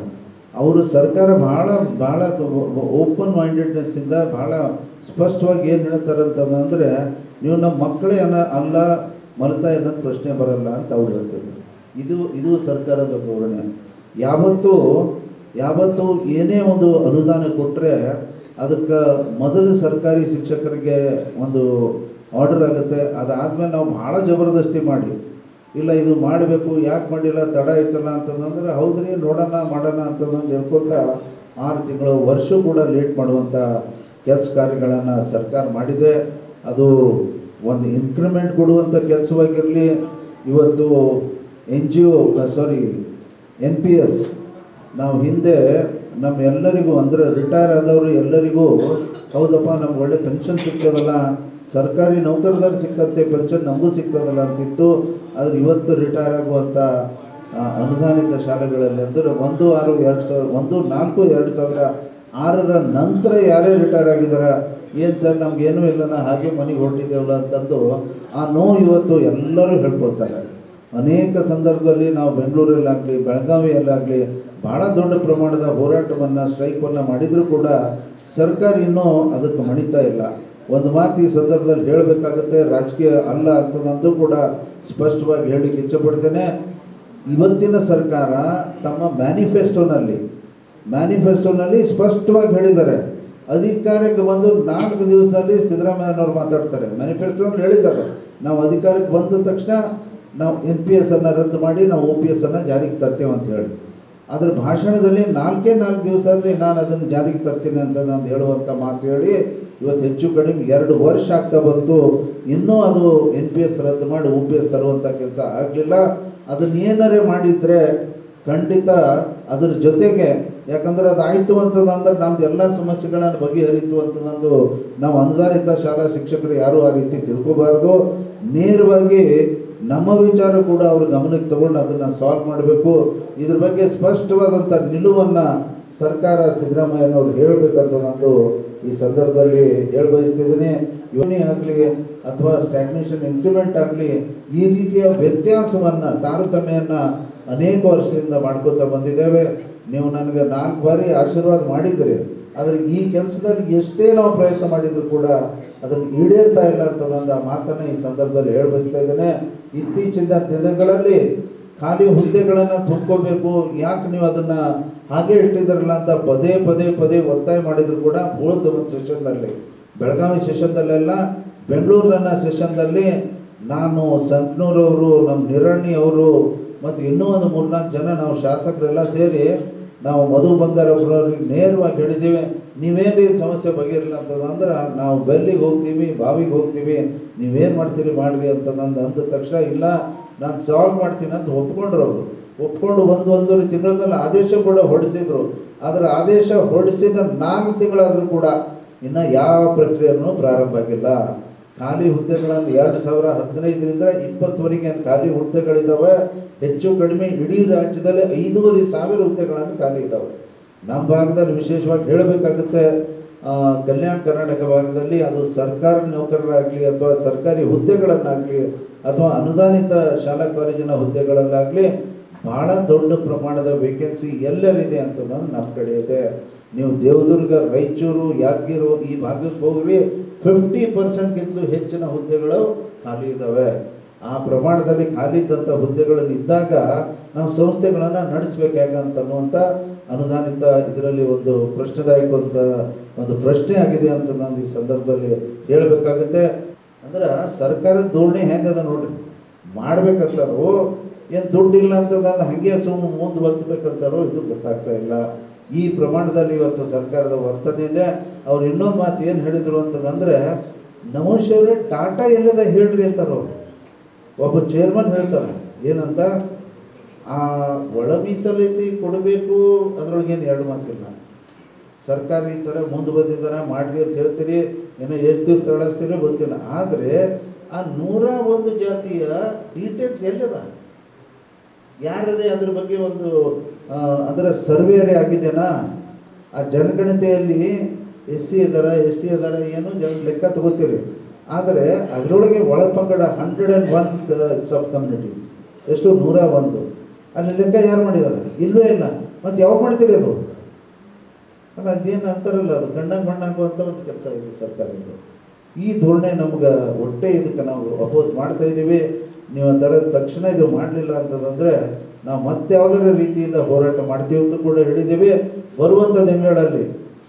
ಅವರು ಸರ್ಕಾರ ಭಾಳ ಓಪನ್ ಮೈಂಡೆಡ್ನೆಸ್ಸಿಂದ ಭಾಳ ಸ್ಪಷ್ಟವಾಗಿ ಏನು ಹೇಳ್ತಾರೆ ಅಂತಂದರೆ, ನೀವು ನಮ್ಮ ಮಕ್ಕಳೇ ಅಲ್ಲ ಮಲತಾಯಿ ಅನ್ನೋದು ಪ್ರಶ್ನೆ ಬರಲ್ಲ ಅಂತ ಅವ್ರು ಹೇಳ್ತಿದ್ರು. ಇದು ಸರ್ಕಾರದ ಧೋರಣೆ. ಯಾವತ್ತೂ ಏನೇ ಒಂದು ಅನುದಾನ ಕೊಟ್ಟರೆ ಅದಕ್ಕೆ ಮೊದಲು ಸರ್ಕಾರಿ ಶಿಕ್ಷಕರಿಗೆ ಒಂದು ಆರ್ಡರ್ ಆಗುತ್ತೆ. ಅದಾದಮೇಲೆ ನಾವು ಭಾಳ ಜಬರ್ದಸ್ತಿ ಮಾಡಿ ಇಲ್ಲ ಇದು ಮಾಡಬೇಕು, ಯಾಕೆ ಮಾಡಿಲ್ಲ, ತಡ ಆಯ್ತಲ್ಲ ಅಂತಂದ್ರೆ ಹೌದ್ರಿ ನೋಡೋಣ ಮಾಡೋಣ ಅಂತಂದು ಹೇಳ್ಕೊತ 6 ತಿಂಗಳು ವರ್ಷ ಕೂಡ ಲೇಟ್ ಮಾಡುವಂಥ ಕೆಲಸ ಕಾರ್ಯಗಳನ್ನು ಸರ್ಕಾರ ಮಾಡಿದೆ. ಅದು ಒಂದು ಇನ್ಕ್ರಿಮೆಂಟ್ ಕೊಡುವಂಥ ಕೆಲಸವಾಗಿರಲಿ, ಇವತ್ತು NPS ನಾವು ಹಿಂದೆ ನಮ್ಮೆಲ್ಲರಿಗೂ ಅಂದರೆ ರಿಟೈರ್ ಆದವರು ಎಲ್ಲರಿಗೂ ಹೌದಪ್ಪ ನಮ್ಗೆ ಒಳ್ಳೆ ಪೆನ್ಷನ್ ಸಿಗ್ತದಲ್ಲ, ಸರ್ಕಾರಿ ನೌಕರದಾರ ಸಿಕ್ಕತ್ತೆ ಪೆನ್ಷನ್ ನಮಗೂ ಸಿಗ್ತದಲ್ಲ ಅಂತಿತ್ತು. ಆದರೆ ಇವತ್ತು ರಿಟೈರ್ ಆಗುವಂಥ ಅನುದಾನಿತ ಶಾಲೆಗಳಲ್ಲಿ ಅಂದರೆ 1/4/2006 ನಂತರ ಯಾರೇ ರಿಟೈರ್ ಆಗಿದ್ದಾರೆ, ಏನು ಸರ್ ನಮಗೇನೂ ಇಲ್ಲ ಹಾಗೆ ಮನೆಗೆ ಹೊರಟಿದ್ದೇವಲ್ಲ ಅಂತಂದು ಆ ನೋವು ಇವತ್ತು ಎಲ್ಲರೂ ಹೇಳ್ಕೊಳ್ತಾರೆ. ಅನೇಕ ಸಂದರ್ಭದಲ್ಲಿ ನಾವು ಬೆಂಗಳೂರಲ್ಲಾಗಲಿ ಬೆಳಗಾವಿಯಲ್ಲಾಗಲಿ ಭಾಳ ದೊಡ್ಡ ಪ್ರಮಾಣದ ಹೋರಾಟವನ್ನು ಸ್ಟ್ರೈಕನ್ನು ಮಾಡಿದರೂ ಕೂಡ ಸರ್ಕಾರ ಇನ್ನೂ ಅದಕ್ಕೆ ಮಣಿತಾ ಇಲ್ಲ. ಒಂದು ಮಾತು ಈ ಸಂದರ್ಭದಲ್ಲಿ ಹೇಳಬೇಕಾಗುತ್ತೆ, ರಾಜಕೀಯ ಅಲ್ಲ ಅಂತದಂತೂ ಕೂಡ ಸ್ಪಷ್ಟವಾಗಿ ಹೇಳಲಿಕ್ಕೆ ಇಚ್ಛೆಪಡ್ತೇನೆ. ಇವತ್ತಿನ ಸರ್ಕಾರ ತಮ್ಮ ಮ್ಯಾನಿಫೆಸ್ಟೋನಲ್ಲಿ ಸ್ಪಷ್ಟವಾಗಿ ಹೇಳಿದ್ದಾರೆ, ಅಧಿಕಾರಕ್ಕೆ ಬಂದು 4 ದಿವಸದಲ್ಲಿ ಸಿದ್ದರಾಮಯ್ಯನವರು ಮಾತಾಡ್ತಾರೆ. ಮ್ಯಾನಿಫೆಸ್ಟೋನಲ್ಲಿ ಹೇಳಿದ್ದಾರೆ, ನಾವು ಅಧಿಕಾರಕ್ಕೆ ಬಂದ ತಕ್ಷಣ ನಾವು NPS ಅನ್ನು ರದ್ದು ಮಾಡಿ ನಾವು OPS ಅನ್ನು ಜಾರಿಗೆ ತರ್ತೇವೆ ಅಂತ ಹೇಳಿ ಅದರ ಭಾಷಣದಲ್ಲಿ 4 ದಿವಸದಲ್ಲಿ ನಾನು ಅದನ್ನು ಜಾರಿಗೆ ತರ್ತೀನಿ ಅಂತ ನಾನು ಹೇಳುವಂಥ ಮಾತು ಹೇಳಿ ಇವತ್ತು ಹೆಚ್ಚು ಕಡಿಮೆ 2 ವರ್ಷ ಆಗ್ತಾ ಬಂತು. ಇನ್ನೂ ಅದು NPS ರದ್ದು ಮಾಡಿ OPS ತರುವಂಥ ಕೆಲಸ ಆಗಲಿಲ್ಲ. ಅದನ್ನೇನಾರೇ ಮಾಡಿದರೆ ಖಂಡಿತ ಅದರ ಜೊತೆಗೆ, ಯಾಕಂದರೆ ಅದು ಆಯಿತು ಅಂತಂದ್ರೆ ನಮ್ದು ಎಲ್ಲ ಸಮಸ್ಯೆಗಳನ್ನು ಬಗೆಹರಿತು ಅಂತಂದು ನಾವು ಅನುದಾನಿತ ಶಾಲಾ ಶಿಕ್ಷಕರು ಯಾರೂ ಆ ರೀತಿ ತಿಳ್ಕೋಬಾರ್ದು. ನೇರವಾಗಿ ನಮ್ಮ ವಿಚಾರ ಕೂಡ ಅವ್ರ ಗಮನಕ್ಕೆ ತಗೊಂಡು ಅದನ್ನು ಸಾಲ್ವ್ ಮಾಡಬೇಕು. ಇದ್ರ ಬಗ್ಗೆ ಸ್ಪಷ್ಟವಾದಂಥ ನಿಲುವನ್ನು ಸರ್ಕಾರ ಸಿದ್ದರಾಮಯ್ಯನವರು ಹೇಳಬೇಕಂತ ನಾನು ಈ ಸಂದರ್ಭದಲ್ಲಿ ಬಯಸ್ತಿದ್ದೀನಿ. ಯೋಜನೆ ಆಗಲಿ ಅಥವಾ ಸ್ಟ್ಯಾಗ್ನೇಷನ್ ಇಂಕ್ರಿಮೆಂಟ್ ಆಗಲಿ ಈ ರೀತಿಯ ವ್ಯತ್ಯಾಸವನ್ನು ತಾರತಮ್ಯವನ್ನು ಅನೇಕ ವರ್ಷದಿಂದ ಮಾಡ್ಕೋತಾ ಬಂದಿದ್ದೇವೆ. ನೀವು ನನಗೆ 4 ಬಾರಿ ಆಶೀರ್ವಾದ ಮಾಡಿದ್ದೀರಿ, ಆದರೆ ಈ ಕೆಲಸದಲ್ಲಿ ಎಷ್ಟೇ ನಾವು ಪ್ರಯತ್ನ ಮಾಡಿದರೂ ಕೂಡ ಅದನ್ನು ಈಡೇರ್ತಾ ಇಲ್ಲ ಅಂತಂದ ಮಾತನ್ನು ಈ ಸಂದರ್ಭದಲ್ಲಿ ಹೇಳಬಯಸ್ತಾ ಇದ್ದೇನೆ. ಇತ್ತೀಚಿನ ದಿನಗಳಲ್ಲಿ ಖಾಲಿ ಹುದ್ದೆಗಳನ್ನು ತುಂಬ್ಕೋಬೇಕು, ಯಾಕೆ ನೀವು ಅದನ್ನು ಹಾಗೆ ಇಟ್ಟಿದ್ದಾರಲ್ಲ ಅಂತ ಪದೇ ಒತ್ತಾಯ ಮಾಡಿದ್ರು ಕೂಡ ಉಳಿದ ಒಂದು ಸೆಷನ್ನಲ್ಲಿ, ಬೆಳಗಾವಿ ಸೆಷನ್ದಲ್ಲೆಲ್ಲ ಬೆಂಗಳೂರಿನ ಸೆಷನ್ದಲ್ಲಿ ನಾನು ಸಂಕನೂರವರು, ನಮ್ಮ ನಿರಣ್ಣಿ ಅವರು ಮತ್ತು ಇನ್ನೂ ಒಂದು 3-4 ಜನ ನಾವು ಶಾಸಕರೆಲ್ಲ ಸೇರಿ ನಾವು ಮಧು ಬಂಗಾರವ್ರಿಗೆ ನೇರವಾಗಿ ಹೇಳಿದ್ದೀವಿ, ನೀವೇನು ಸಮಸ್ಯೆ ಬಗೆಯಿರಲಿಲ್ಲ ಅಂತಂದ್ರೆ ನಾವು ಬೆಲ್ಲಿಗೆ ಹೋಗ್ತೀವಿ, ಬಾವಿಗೆ ಹೋಗ್ತೀವಿ, ನೀವೇನು ಮಾಡ್ತೀರಿ ಮಾಡಿರಿ ಅಂತಂದು ಅಂದ ತಕ್ಷಣ ಇಲ್ಲ ನಾನು ಸಾಲ್ವ್ ಮಾಡ್ತೀನಿ ಅಂತ ಒಪ್ಕೊಂಡ್ರು. ಅವರು ಒಪ್ಕೊಂಡು 1-1.5 ತಿಂಗಳಲ್ಲಿ ಆದೇಶ ಕೂಡ ಹೊರಡಿಸಿದ್ರು. ಆದರೆ ಆದೇಶ ಹೊರಡಿಸಿದ 4 ತಿಂಗಳಾದರೂ ಕೂಡ ಇನ್ನು ಯಾವ ಪ್ರಕ್ರಿಯೆಯೂ ಪ್ರಾರಂಭ ಆಗಿಲ್ಲ. ಖಾಲಿ ಹುದ್ದೆಗಳನ್ನು 2015ರಿಂದ 20ವರೆಗೆ ಖಾಲಿ ಹುದ್ದೆಗಳಿದ್ದಾವೆ. ಹೆಚ್ಚು ಕಡಿಮೆ ಇಡೀ ರಾಜ್ಯದಲ್ಲಿ 5,500 ಹುದ್ದೆಗಳನ್ನು ಖಾಲಿ ಇದ್ದಾವೆ. ನಮ್ಮ ಭಾಗದಲ್ಲಿ ವಿಶೇಷವಾಗಿ ಹೇಳಬೇಕಾಗುತ್ತೆ, ಕಲ್ಯಾಣ ಕರ್ನಾಟಕ ಭಾಗದಲ್ಲಿ ಅದು ಸರ್ಕಾರಿ ನೌಕರರಾಗಲಿ ಅಥವಾ ಸರ್ಕಾರಿ ಹುದ್ದೆಗಳನ್ನಾಗಲಿ ಅಥವಾ ಅನುದಾನಿತ ಶಾಲಾ ಕಾಲೇಜಿನ ಹುದ್ದೆಗಳಲ್ಲಾಗಲಿ ಭಾಳ ದೊಡ್ಡ ಪ್ರಮಾಣದ ವೇಕೆನ್ಸಿ ಎಲ್ಲರಿದೆ ಅಂತಂದ್ರೆ ನಮ್ಮ ಕಡೆ ಇದೆ. ನೀವು ದೇವದುರ್ಗ, ರಾಯಚೂರು, ಯಾದಗಿರಿ ಈ ಭಾಗಕ್ಕೆ ಹೋಗ್ರಿ 50%ಗಿಂತಲೂ ಹೆಚ್ಚಿನ ಹುದ್ದೆಗಳು ಖಾಲಿ ಇದ್ದಾವೆ. ಆ ಪ್ರಮಾಣದಲ್ಲಿ ಖಾಲಿ ಇದ್ದಂಥ ಹುದ್ದೆಗಳನ್ನು ಇದ್ದಾಗ ನಾವು ಸಂಸ್ಥೆಗಳನ್ನು ನಡೆಸಬೇಕಾಗಂತನ್ನುವಂಥ ಅನುದಾನಿತ ಇದರಲ್ಲಿ ಒಂದು ಪ್ರಶ್ನೆದಾಯಕ ಒಂದು ಪ್ರಶ್ನೆ ಆಗಿದೆ ಅಂತ ನಾನು ಈ ಸಂದರ್ಭದಲ್ಲಿ ಹೇಳಬೇಕಾಗುತ್ತೆ. ಅಂದ್ರೆ ಸರ್ಕಾರದ ಧೋರಣೆ ಹೆಂಗದ ನೋಡ್ರಿ, ಮಾಡ್ಬೇಕಂತಾರು ಏನು ದುಡ್ಡು ಇಲ್ಲ ಅಂತಂದು ಹಾಗೆ ಸುಮ್ಮನೆ ಮುಂದೆ ಬದುಕಬೇಕಂತಾರೋ ಇದು ಗೊತ್ತಾಗ್ತಾ ಇಲ್ಲ. ಈ ಪ್ರಮಾಣದಲ್ಲಿ ಇವತ್ತು ಸರ್ಕಾರದ ವರ್ತನೆ ಇದೆ. ಅವ್ರು ಇನ್ನೊಂದು ಮಾತು ಏನು ಹೇಳಿದರು ಅಂತಂದರೆ, ನಮೋಶ್ ಅವರೇ ಟಾಟಾ ಎಲ್ಲದ ಹೇಳ್ರಿ ಅಂತಾರೆ ಅವರು. ಒಬ್ಬ ಚೇರ್ಮನ್ ಹೇಳ್ತಾರೆ ಏನಂತ, ಆ ಒಳ ಮೀಸಲೈತಿ ಕೊಡಬೇಕು ಅದರೊಳಗೇನು ಎರಡು ಮಾತಿಲ್ಲ. ಸರ್ಕಾರ ಈ ಥರ ಮುಂದೆ ಬಂದಿದ್ದಾರೆ ಮಾಡ್ರಿ ಅಂತ ಹೇಳ್ತೀರಿ, ಏನೋ ಎಷ್ಟು ದಿವಸ ತಗೊಳಿಸ್ತೀರಿ ಗೊತ್ತಿಲ್ಲ. ಆದರೆ ಆ 101 ಜಾತಿಯ ಡೀಟೇಲ್ಸ್ ಎಲ್ಲದ, ಯಾರೇ ಅದ್ರ ಬಗ್ಗೆ ಒಂದು ಅದರ ಸರ್ವೇರೇ ಆಗಿದೆನಾ? ಆ ಜನಗಣತಿಯಲ್ಲಿ SC ಇದ್ದಾರೆ, ST ಇದ್ದಾರೆ, ಏನು ಲೆಕ್ಕ ತಗೋತೀರಿ. ಆದರೆ ಅದರೊಳಗೆ ಒಳಪಂಗಡ 101 ಸಬ್ ಕಮ್ಯುನಿಟೀಸ್, ಎಷ್ಟು 101, ಅಲ್ಲಿ ಲೆಕ್ಕ ಯಾರು ಮಾಡಿದ್ದಾರೆ? ಇಲ್ಲವೇ ಇಲ್ಲ. ಮತ್ತು ಯಾವಾಗ ಮಾಡ್ತೀರಿ ಅದು? ಅಲ್ಲ, ಅದೇನು ಅಂತಾರಲ್ಲ, ಅದು ಗಂಡಂಗೆ ಮಣ್ಣಾಗುವಂಥ ಒಂದು ಕೆಲಸ ಇದೆ ಸರ್ಕಾರದ್ದು. ಈ ಧೋರಣೆ ನಮ್ಗೆ ಒಟ್ಟೆ ಇದಕ್ಕೆ ನಾವು ಅಪೋಸ್ ಮಾಡ್ತಾ ಇದ್ದೀವಿ. ನೀವು ಅದರ ತಕ್ಷಣ ಇದು ಮಾಡಲಿಲ್ಲ ಅಂತಂದರೆ ನಾವು ಮತ್ತೆ ಯಾವುದರ ರೀತಿಯಿಂದ ಹೋರಾಟ ಮಾಡ್ತೀವಿ ಅಂತ ಕೂಡ ಹೇಳಿದ್ದೀವಿ. ಬರುವಂಥ ದಿನಗಳಲ್ಲಿ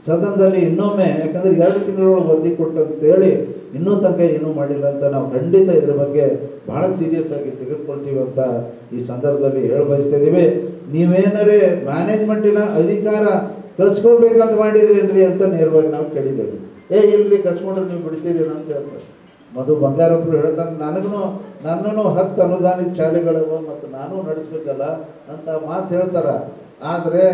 ಸದನದಲ್ಲಿ ಇನ್ನೊಮ್ಮೆ, ಯಾಕಂದರೆ 2 ತಿಂಗಳೊಳಗೆ ವರದಿ ಕೊಟ್ಟಂತ ಹೇಳಿ ಇನ್ನೂ ತನಕ ಏನೂ ಮಾಡಿಲ್ಲ ಅಂತ ನಾವು ಖಂಡಿತ ಇದ್ರ ಬಗ್ಗೆ ಭಾಳ ಸೀರಿಯಸ್ ಆಗಿ ತೆಗೆದುಕೊಳ್ತೀವಿ ಅಂತ ಈ ಸಂದರ್ಭದಲ್ಲಿ ಹೇಳಿ ಬಯಸ್ತಾ ಇದ್ದೀವಿ. ನೀವೇನಾರೇ ಮ್ಯಾನೇಜ್ಮೆಂಟಿನ ಅಧಿಕಾರ ಕಸ್ಕೋಬೇಕಂತ ಮಾಡಿದ್ರೇನ್ರಿ ಅಂತ ನೇರವಾಗಿ ನಾವು ಕೇಳಿದ್ದೇವೆ. ಇಲ್ರಿ ಕಸ್ಕೊಂಡ್ರೆ ನೀವು ಬಿಡ್ತೀರಿ ಅಂತ ಹೇಳ್ತಾರೆ. ಮಧು ಬಂಗಾರಪ್ಪರು ಹೇಳ್ತಾರೆ, ನನ್ನೂ 10 ಅನುದಾನಿತ ಶಾಲೆಗಳವ ಮತ್ತು ನಾನು ನಡೆಸ್ಬೇಕಲ್ಲ ಅಂತ ಮಾತು ಹೇಳ್ತಾರೆ. ಆದರೆ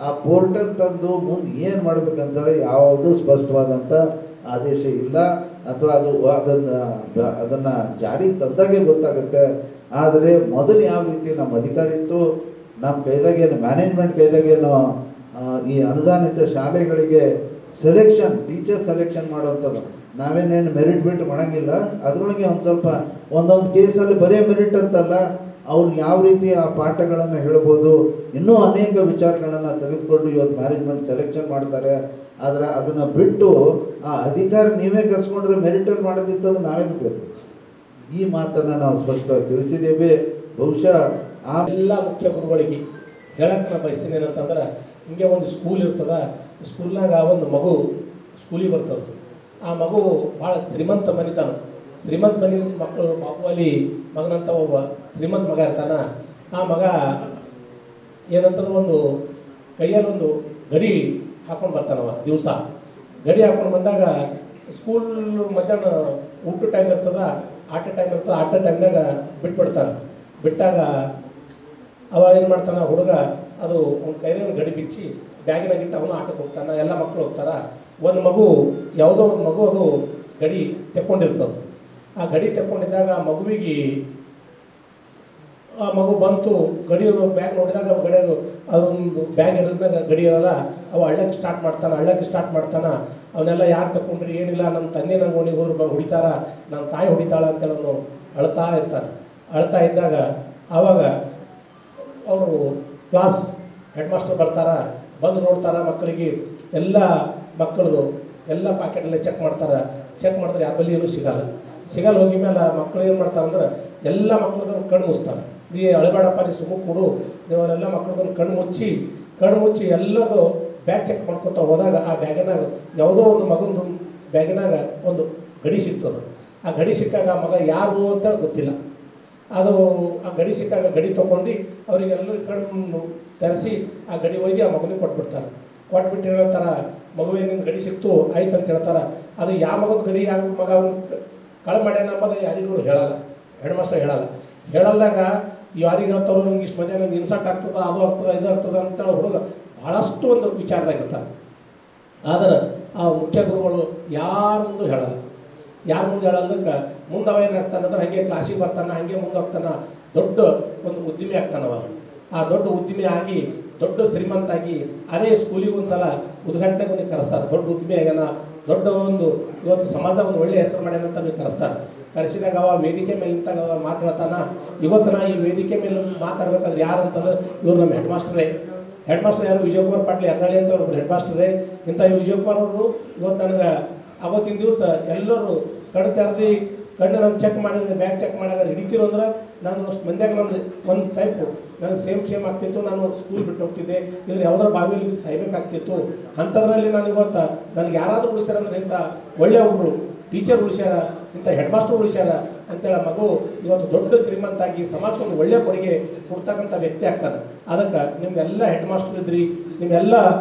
ಆ ಪೋರ್ಟಲ್ ತಂದು ಮುಂದೆ ಏನು ಮಾಡ್ಬೇಕಂತಾರೆ ಯಾವುದೂ ಸ್ಪಷ್ಟವಾದಂಥ ಆದೇಶ ಇಲ್ಲ, ಅಥವಾ ಅದನ್ನು ಜಾರಿಗೆ ತಂದಾಗೆ ಗೊತ್ತಾಗುತ್ತೆ. ಆದರೆ ಮೊದಲು ಯಾವ ರೀತಿ ನಮ್ಮ ಅಧಿಕಾರ ಇತ್ತು, ನಮ್ಮ ಕೈದಾಗೇನು ಮ್ಯಾನೇಜ್ಮೆಂಟ್ ಕೈದಾಗೇನು ಈ ಅನುದಾನಿತ ಶಾಲೆಗಳಿಗೆ ಸೆಲೆಕ್ಷನ್, ಟೀಚರ್ ಸೆಲೆಕ್ಷನ್ ಮಾಡುವಂಥದ್ದು, ನಾವೇನೇನು ಮೆರಿಟ್ ಬಿಟ್ಟು ಮಾಡೋಂಗಿಲ್ಲ. ಅದರೊಳಗೆ ಒಂದು ಸ್ವಲ್ಪ ಒಂದೊಂದು ಕೇಸಲ್ಲಿ ಬರೀ ಮೆರಿಟ್ ಅಂತಲ್ಲ, ಅವ್ರು ಯಾವ ರೀತಿ ಆ ಪಾಠಗಳನ್ನು ಹೇಳ್ಬೋದು, ಇನ್ನೂ ಅನೇಕ ವಿಚಾರಗಳನ್ನು ತೆಗೆದುಕೊಂಡು ಇವತ್ತು ಮ್ಯಾನೇಜ್ಮೆಂಟ್ ಸೆಲೆಕ್ಷನ್ ಮಾಡ್ತಾರೆ. ಆದರೆ ಅದನ್ನು ಬಿಟ್ಟು ಆ ಅಧಿಕಾರ ನೀವೇ ಕಸ್ಕೊಂಡ್ರೆ ಮೆರಿಟಲ್ಲಿ ಮಾಡೋದಿತ್ತಂದ್ರೆ ನಾವೇ ಬಿಡಬೇಕು. ಈ ಮಾತನ್ನು ನಾವು ಸ್ಪಷ್ಟವಾಗಿ ತಿಳಿಸಿದ್ದೇವೆ. ಬಹುಶಃ ಆ ಎಲ್ಲ ಮುಖ್ಯ ಗುರುಗಳಿಗೆ ಹೇಳಕ್ಕೆ ನಾನು ಬಯಸ್ತೀನಿ ಏನಂತಂದ್ರೆ, ಹಿಂಗೆ ಒಂದು ಸ್ಕೂಲ್ ಇರ್ತದೆ, ಸ್ಕೂಲ್ನಾಗ ಒಂದು ಮಗು ಸ್ಕೂಲಿಗೆ ಬರ್ತದೆ. ಆ ಮಗು ಭಾಳ ಶ್ರೀಮಂತ ಮನಿತಾನ, ಶ್ರೀಮಂತ ಮನೆ ಮಕ್ಕಳು ಬಾಹುಬಲಿ ಮಗನಂತ ಒಬ್ಬ ಶ್ರೀಮಂತ ಮಗ ಇರ್ತಾನ. ಆ ಮಗ ಏನಂತಂದ್ರೆ ಒಂದು ಕೈಯಲ್ಲಿ ಒಂದು ಗಡಿ ಹಾಕೊಂಡು ಬರ್ತಾನವ. ದಿವಸ ಗಡಿ ಹಾಕೊಂಡು ಬಂದಾಗ ಸ್ಕೂಲ್ ಮಧ್ಯಾಹ್ನ ಊಟ ಟೈಮ್ ಇರ್ತದೆ, ಆಟ ಟೈಮ್ ಇರ್ತದೆ, ಆಟ ಟೈಮ್ನಾಗ ಬಿಟ್ಬಿಡ್ತಾನೆ. ಬಿಟ್ಟಾಗ ಅವ ಏನು ಮಾಡ್ತಾನೆ ಹುಡುಗ, ಅದು ಒಂದು ಕೈಯಲ್ಲಿ ಗಡಿ ಬಿಚ್ಚಿ ಬ್ಯಾಗಿನಾಗಿಟ್ಟು ಅವನು ಆಟಕ್ಕೆ ಹೋಗ್ತಾನೆ, ಎಲ್ಲ ಮಕ್ಕಳು ಹೋಗ್ತಾರೆ. ಒಂದು ಮಗು, ಯಾವುದೋ ಒಂದು ಮಗು ಅದು ಗಡಿ ತೆಕ್ಕೊಂಡಿರ್ತದೆ. ಆ ಗಡಿ ತೆಕ್ಕೊಂಡಿದ್ದಾಗ ಮಗುವಿಗೆ ಆ ಮಗು ಬಂತು, ಗಡಿ ಬ್ಯಾಗ್ ನೋಡಿದಾಗ ಗಡಿ ಅದೊಂದು ಬ್ಯಾಗ್ ಇರೋದ್ರಾಗ ಗಡಿ ಇರೋಲ್ಲ. ಅವ ಅಳ್ಳಕ್ಕೆ ಸ್ಟಾರ್ಟ್ ಮಾಡ್ತಾನೆ. ಅವನ್ನೆಲ್ಲ ಯಾರು ತಗೊಂಡ್ರಿ, ಏನಿಲ್ಲ, ನಮ್ಮ ತಂದೆ ನಂಗೆ ಓಣಿಗೆ ಹೋದ್ರು ಹೊಡಿತಾರ, ನನ್ನ ತಾಯಿ ಹೊಡಿತಾಳ ಅಂತೇಳಿ ಅವನು ಅಳ್ತಾ ಇದ್ದಾಗ ಆವಾಗ ಅವರು ಕ್ಲಾಸ್ ಹೆಡ್ ಮಾಸ್ಟರ್ ಬರ್ತಾರ, ಬಂದು ನೋಡ್ತಾರ ಮಕ್ಕಳಿಗೆ, ಎಲ್ಲ ಮಕ್ಕಳದು ಎಲ್ಲ ಪಾಕೆಟಲ್ಲೇ ಚೆಕ್ ಮಾಡಿದ್ರೆ ಯಾರ ಬಳಿ ಏನೂ ಸಿಗಲ್ಲ. ಹೋಗಿ ಮೇಲೆ ಮಕ್ಕಳು ಏನು ಮಾಡ್ತಾರೆ ಅಂದ್ರೆ ಎಲ್ಲ ಮಕ್ಕಳದನ್ನು ಕಣ್ಣು ಮುಚ್ತಾರೆ. ನೀ ಅಳಬೇಡಪ್ಪ, ನೀ ಸುಮ್ಮನೆ ಕೊಡು, ನೀವು ಅವರೆಲ್ಲ ಮಕ್ಕಳದನ್ನು ಕಣ್ಣು ಮುಚ್ಚಿ ಎಲ್ಲರೂ ಬ್ಯಾಗ್ ಚೆಕ್ ಮಾಡ್ಕೊತ ಹೋದಾಗ ಆ ಬ್ಯಾಗಿನಾಗ ಯಾವುದೋ ಒಂದು ಮಗನ ಬ್ಯಾಗಿನಾಗ ಒಂದು ಗಡಿ ಸಿಗ್ತದೆ. ಆ ಗಡಿ ಸಿಕ್ಕಾಗ ಆ ಮಗ ಯಾರು ಅಂತೇಳಿ ಗೊತ್ತಿಲ್ಲ. ಅದು ಆ ಗಡಿ ಸಿಕ್ಕಾಗ ಗಡಿ ತೊಗೊಂಡು ಅವರಿಗೆಲ್ಲರೂ ಕಣ್ಣು ತರಿಸಿ ಆ ಗಡಿ ಒಯ್ದು ಆ ಮಗನಿಗೆ ಕೊಟ್ಬಿಟ್ಟು ಹೇಳ್ತಾರೆ, ಮಗುವಿಗೆ ನಿನ್ನ ಗಡಿ ಸಿಕ್ತು ಆಯ್ತು ಅಂತ ಹೇಳ್ತಾರೆ. ಅದು ಯಾವ ಮಗನ ಗಡಿ ಯಾವ ಮಗ ಕಳ ಮಾಡ್ಯಾನ ಅಂಬೋದು ಯಾರಿಗೂ ಹೇಳಲ್ಲ, ಹೆಡ್ ಮಾಸ್ಟರ್ ಹೇಳಲ್ದಾಗ ಯಾರಿಗೆ ಹೇಳ್ತಾರೋ ನಿಮ್ಗೆ ಇಷ್ಟು ಮಧ್ಯಾಹ್ನ ನಿಮ್ಗೆ ಇನ್ಸಲ್ಟ್ ಆಗ್ತದ, ಅದು ಆಗ್ತದ, ಇದು ಆಗ್ತದ ಅಂತೇಳಿ ಹುಡುಗ ಭಾಳಷ್ಟು ಒಂದು ವಿಚಾರದಾಗಿರ್ತಾರೆ. ಆದರೆ ಆ ಮುಖ್ಯ ಗುರುಗಳು ಯಾರ ಮುಂದೆ ಹೇಳೋದಕ್ಕೆ ಮುಂದೆ ಅವ ಏನಾಗ್ತಾನಂದ್ರೆ ಹಾಗೆ ಕ್ಲಾಸಿಗೆ ಬರ್ತಾನೆ, ಹಾಗೆ ಮುಂದೆ ಹೋಗ್ತಾನೆ, ದೊಡ್ಡ ಒಂದು ಉದ್ಯಮಿ ಆಗ್ತಾನವ. ಆ ದೊಡ್ಡ ಉದ್ಯಮಿ ಆಗಿ ದೊಡ್ಡ ಶ್ರೀಮಂತಾಗಿ ಅದೇ ಸ್ಕೂಲಿಗೆ ಒಂದು ಸಲ ಉದ್ಘಾಟನೆಗೆ ನೀವು ಕರೆಸ್ತಾರೆ. ದೊಡ್ಡ ಉದ್ಯಮಿ ಆಗ್ಯಾನ, ದೊಡ್ಡ ಒಂದು ಇವತ್ತು ಸಮಾಜ ಒಂದು ಒಳ್ಳೆಯ ಹೆಸರು ಮಾಡ್ಯಾನಂತ ನೀವು ಕರೆಸ್ತಾರೆ. ಕರೆಸಿದಾಗ ಅವ ವೇದಿಕೆ ಮೇಲೆ ನಿಂತಾಗ ಅವ ಮಾತಾಡ್ತಾನ. ಇವತ್ತು ನಾ ಈ ವೇದಿಕೆ ಮೇಲೆ ಮಾತಾಡ್ಬೇಕಾದ್ರೆ ಯಾರು ಅಂತಂದ್ರೆ ಇವ್ರು ನಮ್ಮ ಹೆಡ್ ಮಾಸ್ಟರ್ ಯಾರು ವಿಜಯಕುಮಾರ್ ಪಾಟ್ಲಿ ಅರ್ನಾಳಿ ಅಂತ ಅವ್ರು ಹೆಡ್ ಮಾಸ್ಟ್ರೇ. ಇಂಥ ವಿಜಯಕುಮಾರ್ ಅವರು ಇವತ್ತು ನನಗೆ ಅವತ್ತಿನ ದಿವಸ ಎಲ್ಲರೂ ಕಣ್ಣು ತೆರೆದು ಕಣ್ಣು ನಾನು ಚೆಕ್ ಮಾಡಿದ್ರೆ ಬ್ಯಾಗ್ ಚೆಕ್ ಮಾಡಾಗ ಹಿಡಿತಿರೋ ಅಂದ್ರೆ ನಾನು ಅಷ್ಟು ಮಂದಿಯಾಗ ನಾನು ಒಂದು ಟೈಪು ನನಗೆ ಸೇಮ್ ಆಗ್ತಿತ್ತು. ನಾನು ಸ್ಕೂಲ್ ಬಿಟ್ಟು ಹೋಗ್ತಿದ್ದೆ, ಇಲ್ಲಿ ಯಾವುದೋ ಬಾವಿಯಲ್ಲಿ ಸಾಯ್ಬೇಕಾಗ್ತಿತ್ತು. ಅಂಥದ್ರಲ್ಲಿ ನಾನು ಇವತ್ತು ನನಗೆ ಯಾರಾದರೂ ಉಳಿಸ್ಯಾರ ಅಂದ್ರೆ ಇಂಥ ಒಳ್ಳೆಯ ಒಬ್ಬರು ಟೀಚರ್ ಉಳಿಸ್ಯಾರ, ಇಂಥ ಹೆಡ್ ಮಾಸ್ಟರ್ ಉಳಿಸ್ಯಾರ, ಅಂತೇಳಿ ಆ ಮಗು ಇವತ್ತು ದೊಡ್ಡ ಶ್ರೀಮಂತಾಗಿ ಸಮಾಜಕ್ಕೊಂದು ಒಳ್ಳೆಯ ಕೊಡುಗೆ ಕೊಡ್ತಕ್ಕಂಥ ವ್ಯಕ್ತಿ ಆಗ್ತಾನೆ. ಅದಕ್ಕೆ ನಿಮ್ಮೆಲ್ಲ ಹೆಡ್ ಮಾಸ್ಟರ್ ಇದ್ರಿ, ನಿಮ್ಮೆಲ್ಲ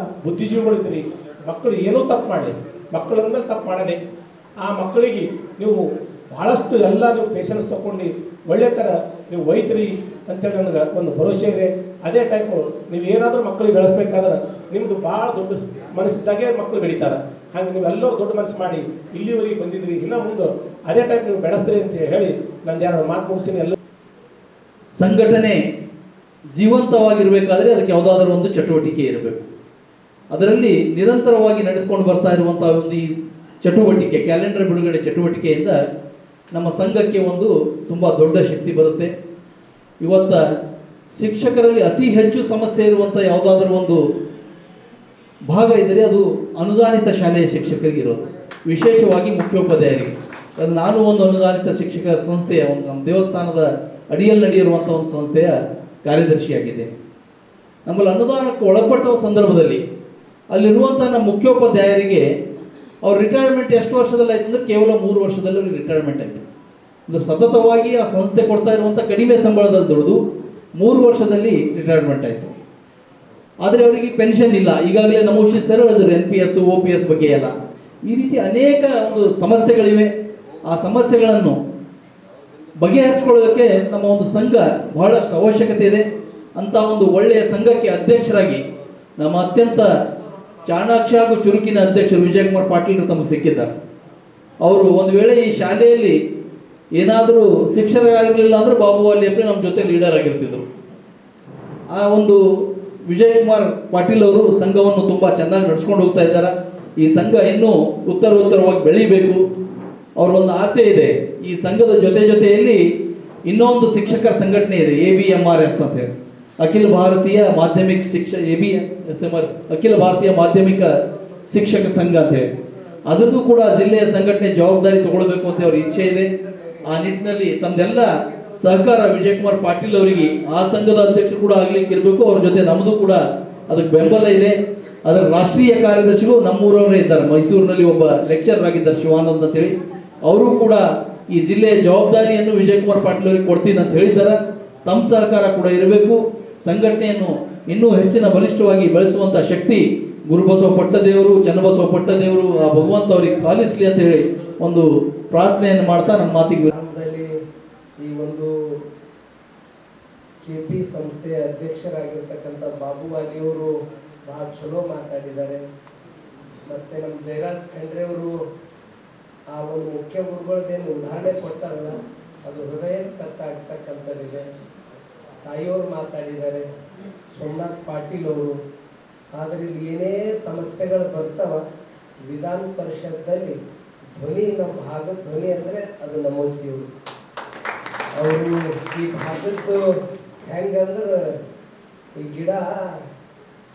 ಬುದ್ಧಿಜೀವಿಗಳಿದ್ರಿ, ಮಕ್ಕಳು ಏನೂ ತಪ್ಪು ಮಾಡಲಿ, ಮಕ್ಕಳ ಮೇಲೆ ತಪ್ಪು ಮಾಡದೆ ಆ ಮಕ್ಕಳಿಗೆ ನೀವು ಭಾಳಷ್ಟು ಎಲ್ಲ ನೀವು ಪೇಷನ್ಸ್ ತೊಗೊಂಡು ಒಳ್ಳೆ ಥರ ನೀವು ಒಯ್ತೀರಿ ಅಂತೇಳಿ ನನಗೆ ಒಂದು ಭರವಸೆ ಇದೆ. ಅದೇ ಟೈಪು ನೀವು ಏನಾದರೂ ಮಕ್ಕಳಿಗೆ ಬೆಳೆಸ್ಬೇಕಾದ್ರೆ ನಿಮ್ಮದು ಭಾಳ ದೊಡ್ಡ ಮನಸ್ಸಿದ್ದಾಗೆ ಮಕ್ಕಳು ಬೆಳೀತಾರೆ. ಹಾಗೆ ನೀವೆಲ್ಲರೂ ದೊಡ್ಡ ಮನಸ್ಸು ಮಾಡಿ ಇಲ್ಲಿವರೆಗೆ ಬಂದಿದ್ರಿ, ಇನ್ನೂ ಮುಂದೆ ಅದೇ ಟೈಪ್ ನೀವು ಬೆಳೆಸ್ತೀರಿ ಅಂತ ಹೇಳಿ ನಾನು ಎರಡು ಮಾತು ಮುಗಿಸ್ತೀನಿ. ಎಲ್ಲ ಸಂಘಟನೆ ಜೀವಂತವಾಗಿರಬೇಕಾದ್ರೆ ಅದಕ್ಕೆ ಯಾವುದಾದ್ರೂ ಒಂದು ಚಟುವಟಿಕೆ ಇರಬೇಕು. ಅದರಲ್ಲಿ ನಿರಂತರವಾಗಿ ನಡೆದುಕೊಂಡು ಬರ್ತಾ ಇರುವಂಥ ಒಂದು ಈ ಚಟುವಟಿಕೆ, ಕ್ಯಾಲೆಂಡರ್ ಬಿಡುಗಡೆ ಚಟುವಟಿಕೆಯಿಂದ ನಮ್ಮ ಸಂಘಕ್ಕೆ ಒಂದು ತುಂಬ ದೊಡ್ಡ ಶಕ್ತಿ ಬರುತ್ತೆ. ಇವತ್ತು ಶಿಕ್ಷಕರಲ್ಲಿ ಅತಿ ಹೆಚ್ಚು ಸಮಸ್ಯೆ ಇರುವಂಥ ಯಾವುದಾದ್ರೂ ಒಂದು ಭಾಗ ಇದ್ದರೆ ಅದು ಅನುದಾನಿತ ಶಾಲೆಯ ಶಿಕ್ಷಕರಿಗೆ ಇರೋದು, ವಿಶೇಷವಾಗಿ ಮುಖ್ಯೋಪಾಧ್ಯಾಯರಿಗೆ. ಅದು ನಾನು ಒಂದು ಅನುದಾನಿತ ಶಿಕ್ಷಕ ಸಂಸ್ಥೆಯ ಒಂದು ನಮ್ಮ ದೇವಸ್ಥಾನದ ಅಡಿಯಲ್ಲಿ ನಡೆಯಿರುವಂಥ ಒಂದು ಸಂಸ್ಥೆಯ ಕಾರ್ಯದರ್ಶಿಯಾಗಿದ್ದೇನೆ. ನಮ್ಮಲ್ಲಿ ಅನುದಾನಕ್ಕೆ ಒಳಪಟ್ಟ ಸಂದರ್ಭದಲ್ಲಿ ಅಲ್ಲಿರುವಂಥ ನಮ್ಮ ಮುಖ್ಯೋಪಾಧ್ಯಾಯರಿಗೆ ಅವ್ರ ರಿಟೈರ್ಮೆಂಟ್ ಎಷ್ಟು ವರ್ಷದಲ್ಲಿ ಆಯ್ತು ಅಂದರೆ ಕೇವಲ 3 ವರ್ಷದಲ್ಲಿ ಅವ್ರಿಗೆ ರಿಟೈರ್ಮೆಂಟ್ ಆಯಿತು. ಅಂದರೆ ಸತತವಾಗಿ ಆ ಸಂಸ್ಥೆ ಕೊಡ್ತಾ ಇರುವಂಥ ಕಡಿಮೆ ಸಂಬಳದಲ್ಲಿ ದುಡಿದು 3 ವರ್ಷದಲ್ಲಿ ರಿಟೈರ್ಮೆಂಟ್ ಆಯಿತು. ಆದರೆ ಅವರಿಗೆ ಪೆನ್ಷನ್ ಇಲ್ಲ. ಈಗಾಗಲೇ ನಮೋಶಿ ಸರ್ ಹೇಳಿದ್ರು NPS OPS ಬಗ್ಗೆ ಎಲ್ಲ. ಈ ರೀತಿ ಅನೇಕ ಒಂದು ಸಮಸ್ಯೆಗಳಿವೆ. ಆ ಸಮಸ್ಯೆಗಳನ್ನು ಬಗೆಹರಿಸ್ಕೊಳ್ಳೋದಕ್ಕೆ ನಮ್ಮ ಒಂದು ಸಂಘ ಬಹಳಷ್ಟು ಅವಶ್ಯಕತೆ ಇದೆ. ಅಂಥ ಒಂದು ಒಳ್ಳೆಯ ಸಂಘಕ್ಕೆ ಅಧ್ಯಕ್ಷರಾಗಿ ನಮ್ಮ ಅತ್ಯಂತ ಚಾಣಾಕ್ಷ ಹಾಗೂ ಚುರುಕಿನ ಅಧ್ಯಕ್ಷರು ವಿಜಯಕುಮಾರ್ ಪಾಟೀಲ್ ತಮಗೆ ಸಿಕ್ಕಿದ್ದಾರೆ. ಅವರು ಒಂದು ವೇಳೆ ಈ ಶಾಲೆಯಲ್ಲಿ ಏನಾದರೂ ಶಿಕ್ಷಕರಾಗಿರಲಿಲ್ಲ ಅಂದರೆ ಬಾಬು ಅಲ್ಲಿಯಪ್ಪ ನಮ್ಮ ಜೊತೆ ಲೀಡರ್ ಆಗಿರ್ತಿದ್ರು. ಆ ಒಂದು ವಿಜಯಕುಮಾರ್ ಪಾಟೀಲ್ ಅವರು ಸಂಘವನ್ನು ತುಂಬ ಚೆನ್ನಾಗಿ ನಡ್ಸ್ಕೊಂಡು ಹೋಗ್ತಾ ಇದ್ದಾರೆ. ಈ ಸಂಘ ಇನ್ನೂ ಉತ್ತರೋತ್ತರವಾಗಿ ಬೆಳೀಬೇಕು. ಅವ್ರ ಒಂದು ಆಸೆ ಇದೆ, ಈ ಸಂಘದ ಜೊತೆಯಲ್ಲಿ ಇನ್ನೊಂದು ಶಿಕ್ಷಕರ ಸಂಘಟನೆ ಇದೆ, ABMRS ಅಂತ ಹೇಳಿ, ಅಖಿಲ ಭಾರತೀಯ ಮಾಧ್ಯಮಿಕ ಅಖಿಲ ಭಾರತೀಯ ಮಾಧ್ಯಮಿಕ ಶಿಕ್ಷಕ ಸಂಘ ಅಂತ ಹೇಳಿ. ಅದರದ್ದು ಕೂಡ ಜಿಲ್ಲೆಯ ಸಂಘಟನೆ ಜವಾಬ್ದಾರಿ ತಗೊಳ್ಬೇಕು ಅಂತ ಅವ್ರ ಇಚ್ಛೆ ಇದೆ. ಆ ನಿಟ್ಟಿನಲ್ಲಿ ತಮ್ದೆಲ್ಲ ಸಹಕಾರ ವಿಜಯಕುಮಾರ್ ಪಾಟೀಲ್ ಅವರಿಗೆ ಆ ಸಂಘದ ಅಧ್ಯಕ್ಷರು ಕೂಡ ಆಗ್ಲಿಕ್ಕೆ ಇರಬೇಕು. ಅವ್ರ ಜೊತೆ ನಮ್ಮದು ಕೂಡ ಅದಕ್ಕೆ ಬೆಂಬಲ ಇದೆ. ಅದರ ರಾಷ್ಟ್ರೀಯ ಕಾರ್ಯದರ್ಶಿಗಳು ನಮ್ಮೂರವರೇ ಇದ್ದಾರೆ. ಮೈಸೂರಿನಲ್ಲಿ ಒಬ್ಬ ಲೆಕ್ಚರರ್ ಆಗಿದ್ದಾರೆ ಶಿವಾನಂದ್ ಅಂತೇಳಿ. ಅವರು ಕೂಡ ಈ ಜಿಲ್ಲೆಯ ಜವಾಬ್ದಾರಿಯನ್ನು ವಿಜಯಕುಮಾರ್ ಪಾಟೀಲ್ ಅವರಿಗೆ ಕೊಡ್ತೀನಿ ಅಂತ ಹೇಳಿದ್ದಾರೆ. ತಮ್ಮ ಸಹಕಾರ ಕೂಡ ಇರಬೇಕು. ಸಂಘಟನೆಯನ್ನು ಇನ್ನೂ ಹೆಚ್ಚಿನ ಬಲಿಷ್ಠವಾಗಿ ಬೆಳೆಸುವಂಥ ಶಕ್ತಿ ಗುರುಬಸವ ಪಟ್ಟದೇವರು, ಚನ್ನಬಸವ ಪಟ್ಟದೇವರು, ಆ ಭಗವಂತ ಅವರಿಗೆ ಪಾಲಿಸಲಿ ಅಂತ ಹೇಳಿ ಒಂದು ಪ್ರಾರ್ಥನೆಯನ್ನು ಮಾಡ್ತಾ ನನ್ನ ಮಾತಿಗೆ ಈ ಒಂದು KP ಸಂಸ್ಥೆಯ ಅಧ್ಯಕ್ಷರಾಗಿರ್ತಕ್ಕಂಥ ಬಾಬು ಅಲಿಯವರು ಭಾಳ ಚಲೋ ಮಾತಾಡಿದ್ದಾರೆ. ಮತ್ತು ನಮ್ಮ ಜಯರಾಜ್ ಖಂಡ್ರೆ ಅವರು ಆ ಒಂದು ಮುಖ್ಯ ಗುರುಗಳದ್ದೇನು ಉದಾಹರಣೆ ಕೊಟ್ಟಾರಲ್ಲ, ಅದು ಹೃದಯಕ್ಕೆ ಟಚ್ ಆಗ್ತಕ್ಕಂಥದ್ದಿದೆ. ತಾಯಿಯವರು ಮಾತಾಡಿದ್ದಾರೆ, ಸೋಮನಾಥ್ ಪಾಟೀಲ್ ಅವರು. ಆದರೆ ಇಲ್ಲಿ ಏನೇ ಸಮಸ್ಯೆಗಳು ಬರ್ತಾವ, ವಿಧಾನ ಪರಿಷತ್ತಲ್ಲಿ ಧ್ವನಿ, ನಮ್ಮ ಭಾಗದ ಧ್ವನಿ ಅಂದರೆ ಅದು ನಮೋಸಿಯವರು. ಅವರು ಈ ಭಾಗದ್ದು ಹೆಂಗಂದ್ರೆ ಈ ಗಿಡ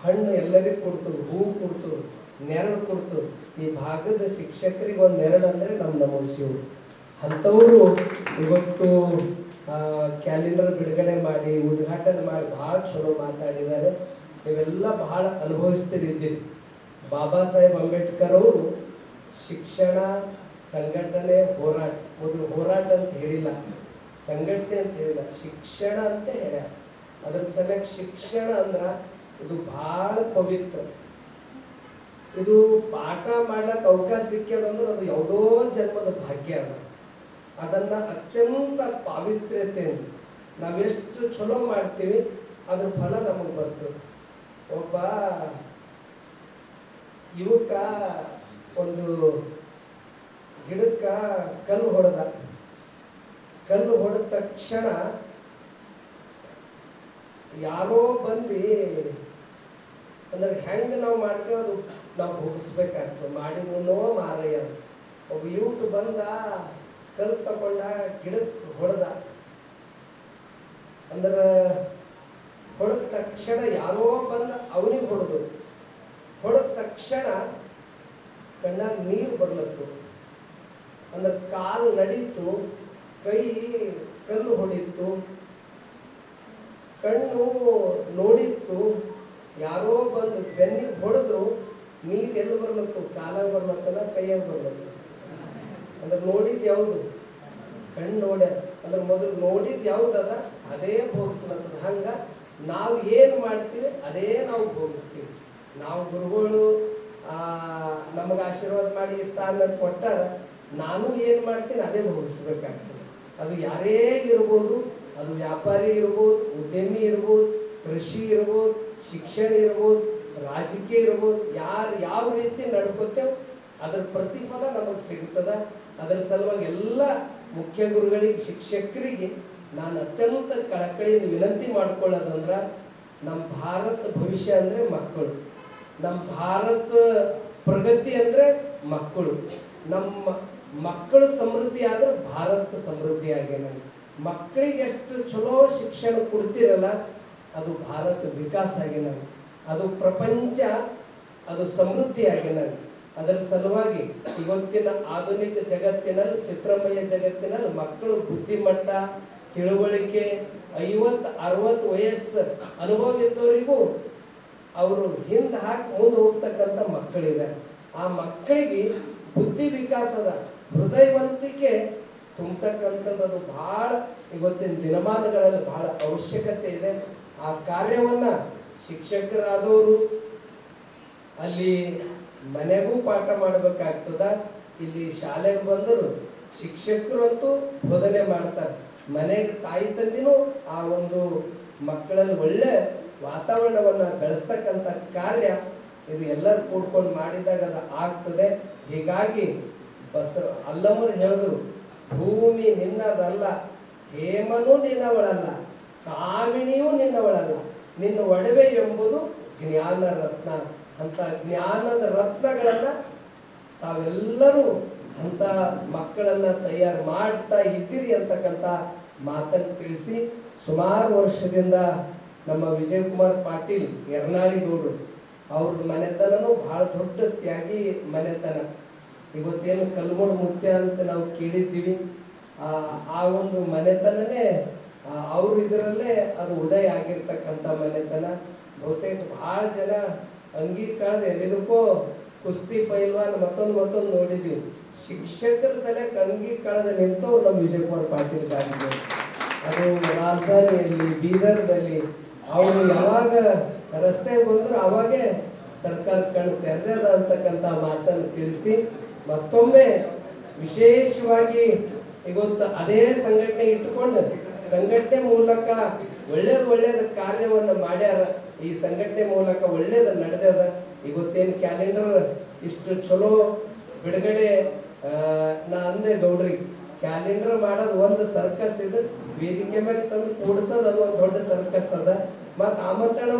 ಹಣ್ಣು ಎಲ್ಲರಿಗೂ ಕೊಡ್ತು, ಹೂವು ಕೊಡ್ತು, ನೆರಳು ಕೊಡ್ತು. ಈ ಭಾಗದ ಶಿಕ್ಷಕರಿಗೆ ಒಂದು ನೆರಳು ಅಂದರೆ ನಮ್ಮ ನಮೋಸಿಯವರು. ಅಂಥವರು ಇವತ್ತು ಕ್ಯಾಲೆಂಡರ್ ಬಿಡುಗಡೆ ಮಾಡಿ ಉದ್ಘಾಟನೆ ಮಾಡಿ ಭಾಳ ಚಲೋ ಮಾತಾಡಿದ್ದಾರೆ. ನೀವೆಲ್ಲ ಬಹಳ ಅನುಭವಿಸ್ತಿದ್ದೀರಿ. ಬಾಬಾ ಸಾಹೇಬ್ ಅಂಬೇಡ್ಕರ್ ಅವರು ಶಿಕ್ಷಣ, ಸಂಘಟನೆ, ಹೋರಾಟ, ಮೊದಲು ಹೋರಾಟ ಅಂತ ಹೇಳಿಲ್ಲ, ಸಂಘಟನೆ ಅಂತ ಹೇಳಿಲ್ಲ, ಶಿಕ್ಷಣ ಅಂತ ಹೇಳ್ಯಾರ. ಅದ್ರ ಸಲಕ್ಕೆ ಶಿಕ್ಷಣ ಅಂದ್ರೆ ಇದು ಭಾಳ ಪವಿತ್ರ. ಇದು ಪಾಠ ಮಾಡ್ಲಿಕ್ಕೆ ಅವಕಾಶ ಸಿಕ್ಕ್ಯದಂದ್ರೆ ಅದು ಯಾವುದೋ ಜನ್ಮದ ಭಾಗ್ಯ ಅದ. ಅದನ್ನು ಅತ್ಯಂತ ಪಾವಿತ್ರ್ಯತೆಯಿಂದ ನಾವೆಷ್ಟು ಚಲೋ ಮಾಡ್ತೀವಿ ಅದ್ರ ಫಲ ನಮಗೆ ಬರ್ತದೆ. ಒಬ್ಬ ಯುವಕ ಒಂದು ಗಿಡಕ್ಕೆ ಕಲ್ಲು ಹೊಡೆದ ತಕ್ಷಣ ಯಾರೋ ಬಂದು ಅಂದ್ರೆ ಹೆಂಗೆ ನಾವು ಮಾಡ್ತೇವೆ ಅದು ನಾವು ಭೋಗಿಸ್ಬೇಕಾಗ್ತದೆ. ಮಾಡಿದ್ರೂ ಮಾರಯ್ಯ. ಒಬ್ಬ ಯುವಕ ಬಂದ ಕಲ್ಲು ತಗೊಂಡ ಗಿಡಕ್ಕೆ ಹೊಡೆದ. ಅಂದ್ರೆ ಹೊಡೆದ ತಕ್ಷಣ ಯಾರೋ ಬಂದು ಅವನಿಗೆ ಹೊಡೆದ ತಕ್ಷಣ ಕಣ್ಣಾಗ ನೀರು ಬರ್ಲತ್ತು. ಅಂದ್ರೆ ಕಾಲು ನಡೀತು, ಕೈ ಕಲ್ಲು ಹೊಡಿತು, ಕಣ್ಣು ನೋಡಿತ್ತು. ಯಾರೋ ಬಂದು ಬೆನ್ನಿಗೆ ಹೊಡೆದ್ರು, ನೀರು ಎಲ್ಲಿ ಬರ್ಲತ್ತು? ಕಾಲಾಗ ಬರ್ಲತ್ತಲ್ಲ, ಕೈಯಾಗ ಬರ್ಲತ್ತು. ಅಂದ್ರೆ ನೋಡಿದ್ದು ಯಾವುದು? ಕಣ್ಣು ನೋಡಿ ಅಂದ್ರೆ ಮೊದಲು ನೋಡಿದ್ದು ಯಾವುದದ ಅದೇ ಭೋಗಿಸ್ಲತ್ತದ. ಹಂಗೆ ನಾವು ಏನು ಮಾಡ್ತೀವಿ ಅದೇ ನಾವು ಭೋಗಿಸ್ತೀವಿ. ನಾವು ಗುರುಗಳು ನಮಗೆ ಆಶೀರ್ವಾದ ಮಾಡಿ ಈ ಸ್ಥಾನ ಕೊಟ್ಟಾರ, ನಾನು ಏನು ಮಾಡ್ತೀನಿ ಅದೇ ಭೋಗಿಸ್ಬೇಕಾಗ್ತದೆ. ಅದು ಯಾರೇ ಇರ್ಬೋದು, ಅದು ವ್ಯಾಪಾರಿ ಇರ್ಬೋದು, ಉದ್ಯಮಿ ಇರ್ಬೋದು, ಕೃಷಿ ಇರ್ಬೋದು, ಶಿಕ್ಷಣ ಇರ್ಬೋದು, ರಾಜಕೀಯ ಇರ್ಬೋದು, ಯಾರು ಯಾವ ರೀತಿ ನಡ್ಕೋತೇವೆ ಅದರ ಪ್ರತಿಫಲ ನಮಗೆ ಸಿಗ್ತದೆ. ಅದರ ಸಲುವಾಗಿ ಎಲ್ಲ ಮುಖ್ಯ ಗುರುಗಳಿಗೆ, ಶಿಕ್ಷಕರಿಗೆ ನಾನು ಅತ್ಯಂತ ಕಳಕಳಿಯಿಂದ ವಿನಂತಿ ಮಾಡ್ಕೊಳ್ಳೋದಂದ್ರೆ, ನಮ್ಮ ಭಾರತ ಭವಿಷ್ಯ ಅಂದರೆ ಮಕ್ಕಳು, ನಮ್ಮ ಭಾರತ ಪ್ರಗತಿ ಅಂದರೆ ಮಕ್ಕಳು. ನಮ್ಮ ಮಕ್ಕಳು ಸಮೃದ್ಧಿ ಆದ್ರೆ ಭಾರತ ಸಮೃದ್ಧಿ ಆಗ್ಯಾನ. ಮಕ್ಕಳಿಗೆ ಎಷ್ಟು ಚಲೋ ಶಿಕ್ಷಣ ಕೊಡ್ತಿರಲ್ಲ ಅದು ಭಾರತ ವಿಕಾಸ ಆಗ್ಯಾನ, ಅದು ಪ್ರಪಂಚ ಅದು ಸಮೃದ್ಧಿ ಆಗ್ಯಾನ. ಅದರ ಸಲುವಾಗಿ ಇವತ್ತಿನ ಆಧುನಿಕ ಜಗತ್ತಿನಲ್ಲಿ, ಚಿತ್ರಮಯ ಜಗತ್ತಿನಲ್ಲಿ ಮಕ್ಕಳು ಬುದ್ಧಿಮಟ್ಟ, ತಿಳುವಳಿಕೆ, 50-60 ವಯಸ್ಸು ಅನುಭವ ಇದ್ದವರಿಗೂ ಅವರು ಹಿಂದೆ ಹಾಕಿ ಮುಂದೆ ಹೋಗ್ತಕ್ಕಂಥ ಮಕ್ಕಳಿದೆ. ಆ ಮಕ್ಕಳಿಗೆ ಬುದ್ಧಿ ವಿಕಾಸದ ಹೃದಯವಂತಿಕೆ ತುಂಬತಕ್ಕಂಥದ್ದು ಭಾಳ ಇವತ್ತಿನ ದಿನಮಾನಗಳಲ್ಲಿ ಭಾಳ ಅವಶ್ಯಕತೆ ಇದೆ. ಆ ಕಾರ್ಯವನ್ನು ಶಿಕ್ಷಕರಾದವರು ಅಲ್ಲಿ ಮನೆಗೂ ಪಾಠ ಮಾಡಬೇಕಾಗ್ತದ. ಇಲ್ಲಿ ಶಾಲೆಗೆ ಬಂದರು ಶಿಕ್ಷಕರಂತೂ ಬೋಧನೆ ಮಾಡ್ತಾರೆ, ಮನೆಗೆ ತಾಯಿ ತಂದಿನೂ ಆ ಒಂದು ಮಕ್ಕಳಲ್ಲಿ ಒಳ್ಳೆ ವಾತಾವರಣವನ್ನು ಬೆಳೆಸ್ತಕ್ಕಂಥ ಕಾರ್ಯ ಇದು ಎಲ್ಲರೂ ಕೂಡ್ಕೊಂಡು ಮಾಡಿದಾಗ ಅದು ಆಗ್ತದೆ. ಹೀಗಾಗಿ ಅಲ್ಲಮರು ಹೇಳಿದ್ರು, ಭೂಮಿ ನಿನ್ನದಲ್ಲ, ಹೇಮನೂ ನಿನ್ನವಳಲ್ಲ, ಕಾಮಿಣಿಯೂ ನಿನ್ನವಳಲ್ಲ, ನಿನ್ನ ಒಡವೆ ಎಂಬುದು ಜ್ಞಾನ ರತ್ನ. ಅಂತ ಜ್ಞಾನದ ರತ್ನಗಳನ್ನು ತಾವೆಲ್ಲರೂ ಅಂಥ ಮಕ್ಕಳನ್ನು ತಯಾರು ಮಾಡ್ತಾ ಇದ್ದೀರಿ ಅಂತಕ್ಕಂಥ ಮಾತನ್ನು ತಿಳಿಸಿ, ಸುಮಾರು ವರ್ಷದಿಂದ ನಮ್ಮ ವಿಜಯಕುಮಾರ್ ಪಾಟೀಲ್ ಯರ್ನಾಳಿ ಗೌಡರು ಅವ್ರ ಮನೆತನೂ ಭಾಳ ದೊಡ್ಡ ತ್ಯಾಗಿ ಮನೆತನ. ಇವತ್ತೇನು ಕಲ್ಮೂರು ಮುತ್ಯ ಅಂತ ನಾವು ಕೇಳಿದ್ದೀವಿ, ಆ ಒಂದು ಮನೆತನನೇ ಅವರು ಇದರಲ್ಲೇ ಅದು ಉದಯ ಆಗಿರ್ತಕ್ಕಂಥ ಮನೆತನ. ಬಹುತೇಕ ಭಾಳ ಜನ ಅಂಗೀಕಾರದ ಎದಕ್ಕೋ ಕುಸ್ತಿ ಪೈಲ್ವಾನ್ ಮತ್ತೊಂದು ನೋಡಿದ್ದೀವಿ. ಶಿಕ್ಷಕರ ಸಲಕ್ಕೆ ಅಂಗೀಕಾರದ ನಿಂತವ್ರು ನಮ್ಮ ವಿಜಯಕುಮಾರ್ ಪಾಟೀಲ್ ಗಾಡಿಗಳು. ಅದು ರಾಜಧಾನಿಯಲ್ಲಿ, ಬೀದರ್ದಲ್ಲಿ ಅವರು ಯಾವಾಗ ರಸ್ತೆಗೆ ಬಂದರು ಅವಾಗೇ ಸರ್ಕಾರ ಕಣ್ಣು ತೆರೆದ ಅಂತಕ್ಕಂಥ ಮಾತನ್ನು ತಿಳಿಸಿ, ಮತ್ತೊಮ್ಮೆ ವಿಶೇಷವಾಗಿ ಇವತ್ತು ಅದೇ ಸಂಘಟನೆ ಇಟ್ಟುಕೊಂಡು ಸಂಘಟನೆ ಮೂಲಕ ಒಳ್ಳೇದು ಕಾರ್ಯವನ್ನು ಮಾಡ್ಯಾರ. ಈ ಸಂಘಟನೆ ಮೂಲಕ ಒಳ್ಳೇದು ನಡೆದದ. ಇವತ್ತೇನು ಕ್ಯಾಲೆಂಡರ್ ಇಷ್ಟು ಚಲೋ ಬಿಡುಗಡೆ, ನಾ ಅಂದೆ ಗೌಡ್ರಿಗೆ, ಕ್ಯಾಲೆಂಡರ್ ಮಾಡೋದು ಒಂದು ಸರ್ಕಸ್ ಇದೆ, ವೇದಿಕೆ ಮೇಲೆ ತಂದು ಕೂಡಿಸೋದು ಅದು ಒಂದು ದೊಡ್ಡ ಸರ್ಕಸ್ ಅದ. ಮತ್ತು ಆಮಂತ್ರಣ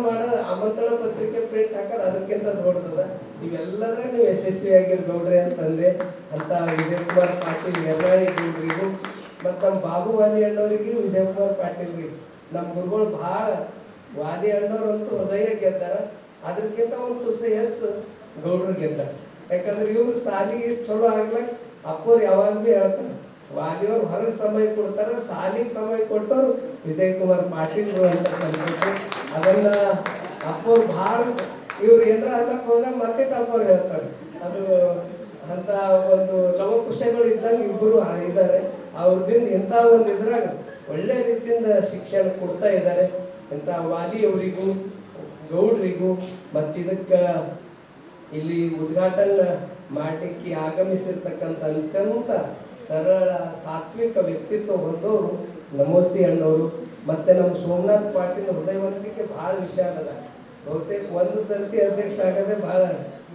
ಪತ್ರಿಕೆ ಪ್ರಿಂಟ್ ಹಾಕೋದು ಅದಕ್ಕಿಂತ ದೊಡ್ಡದ. ಇವೆಲ್ಲದ್ರ ನೀವು ಯಶಸ್ವಿಯಾಗಿರ್ ಗೌಡ್ರಿ ಅಂತಂದೆ. ಅಂತ ವಿಜಯಕುಮಾರ್ ಪಾಟೀಲ್ ಯರ್ನಾಳಿ ಗೌಡ್ರಿಗೂ ಮತ್ತು ನಮ್ಮ ಬಾಬು ವಾಲಿ ಅಣ್ಣವ್ರಿಗೂ ವಿಜಯಕುಮಾರ್ ಪಾಟೀಲ್ರಿಗೆ ನಮ್ಮ ಗುರುಗಳು ಭಾಳ, ವಾಲಿ ಅಣ್ಣವ್ರಂತೂ ಹೃದಯ ಗೆದ್ದಾರ, ಅದಕ್ಕಿಂತ ಒಂದು ತುಸೆ ಹೆಚ್ಚು ಗೌಡ್ರು ಗೆದ್ದಾರ. ಯಾಕಂದ್ರೆ ಇವ್ರು ಸಾಲಿಗೆ ಇಷ್ಟು ಚಲೋ ಆಗ್ಲಕ್ಕ ಅಪ್ಪವ್ರು ಯಾವಾಗ ಭೀ ಹೇಳ್ತಾರೆ, ವಾಲಿಯವ್ರು ಹೊರಗೆ ಸಮಯ ಕೊಡ್ತಾರೆ, ಸಾಲಿಗೆ ಸಮಯ ಕೊಟ್ಟವ್ರು ವಿಜಯಕುಮಾರ್ ಪಾಟೀಲ್ರು ಅಂತ ಕಲ್ಬೇಕು. ಅದನ್ನ ಅಪ್ಪವ್ರು ಭಾಳ ಇವ್ರು ಏನಾರ ಅನ್ನಕ್ಕೆ ಹೋದಾಗ ಮತ್ತೆ ಅಪ್ಪವ್ರು ಹೇಳ್ತಾರೆ. ಅದು ಅಂತ ಒಂದು ಲವಕುಶಗಳು ಇದ್ದಂಗೆ ಇಬ್ಬರು ಇದ್ದಾರೆ. ಅವ್ರದಿಂದ ಇಂಥ ಒಂದು ಇದ್ರಾಗ ಒಳ್ಳೆ ರೀತಿಯಿಂದ ಶಿಕ್ಷಣ ಕೊಡ್ತಾ ಇದ್ದಾರೆ. ಇಂಥ ವಾಲಿಯವರಿಗೂ ಗೌಡ್ರಿಗೂ ಮತ್ತು ಇದಕ್ಕೆ ಇಲ್ಲಿ ಉದ್ಘಾಟನೆ ಮಾಡಲಿಕ್ಕೆ ಆಗಮಿಸಿರ್ತಕ್ಕಂಥ ಅತ್ಯಂತ ಸರಳ ಸಾತ್ವಿಕ ವ್ಯಕ್ತಿತ್ವ ಹೊಂದವರು ನಮೋಸಿ ಅಣ್ಣವರು. ಮತ್ತು ನಮ್ಮ ಸೋಮನಾಥ್ ಪಾಟೀಲ್ ಹೃದಯವಂತಿಕೆ ಭಾಳ ವಿಶಾಲ ಅದ. ಬಹುತೇಕ ಒಂದು ಸರ್ತಿ ಅಧ್ಯಕ್ಷ ಆಗೋದೇ ಭಾಳ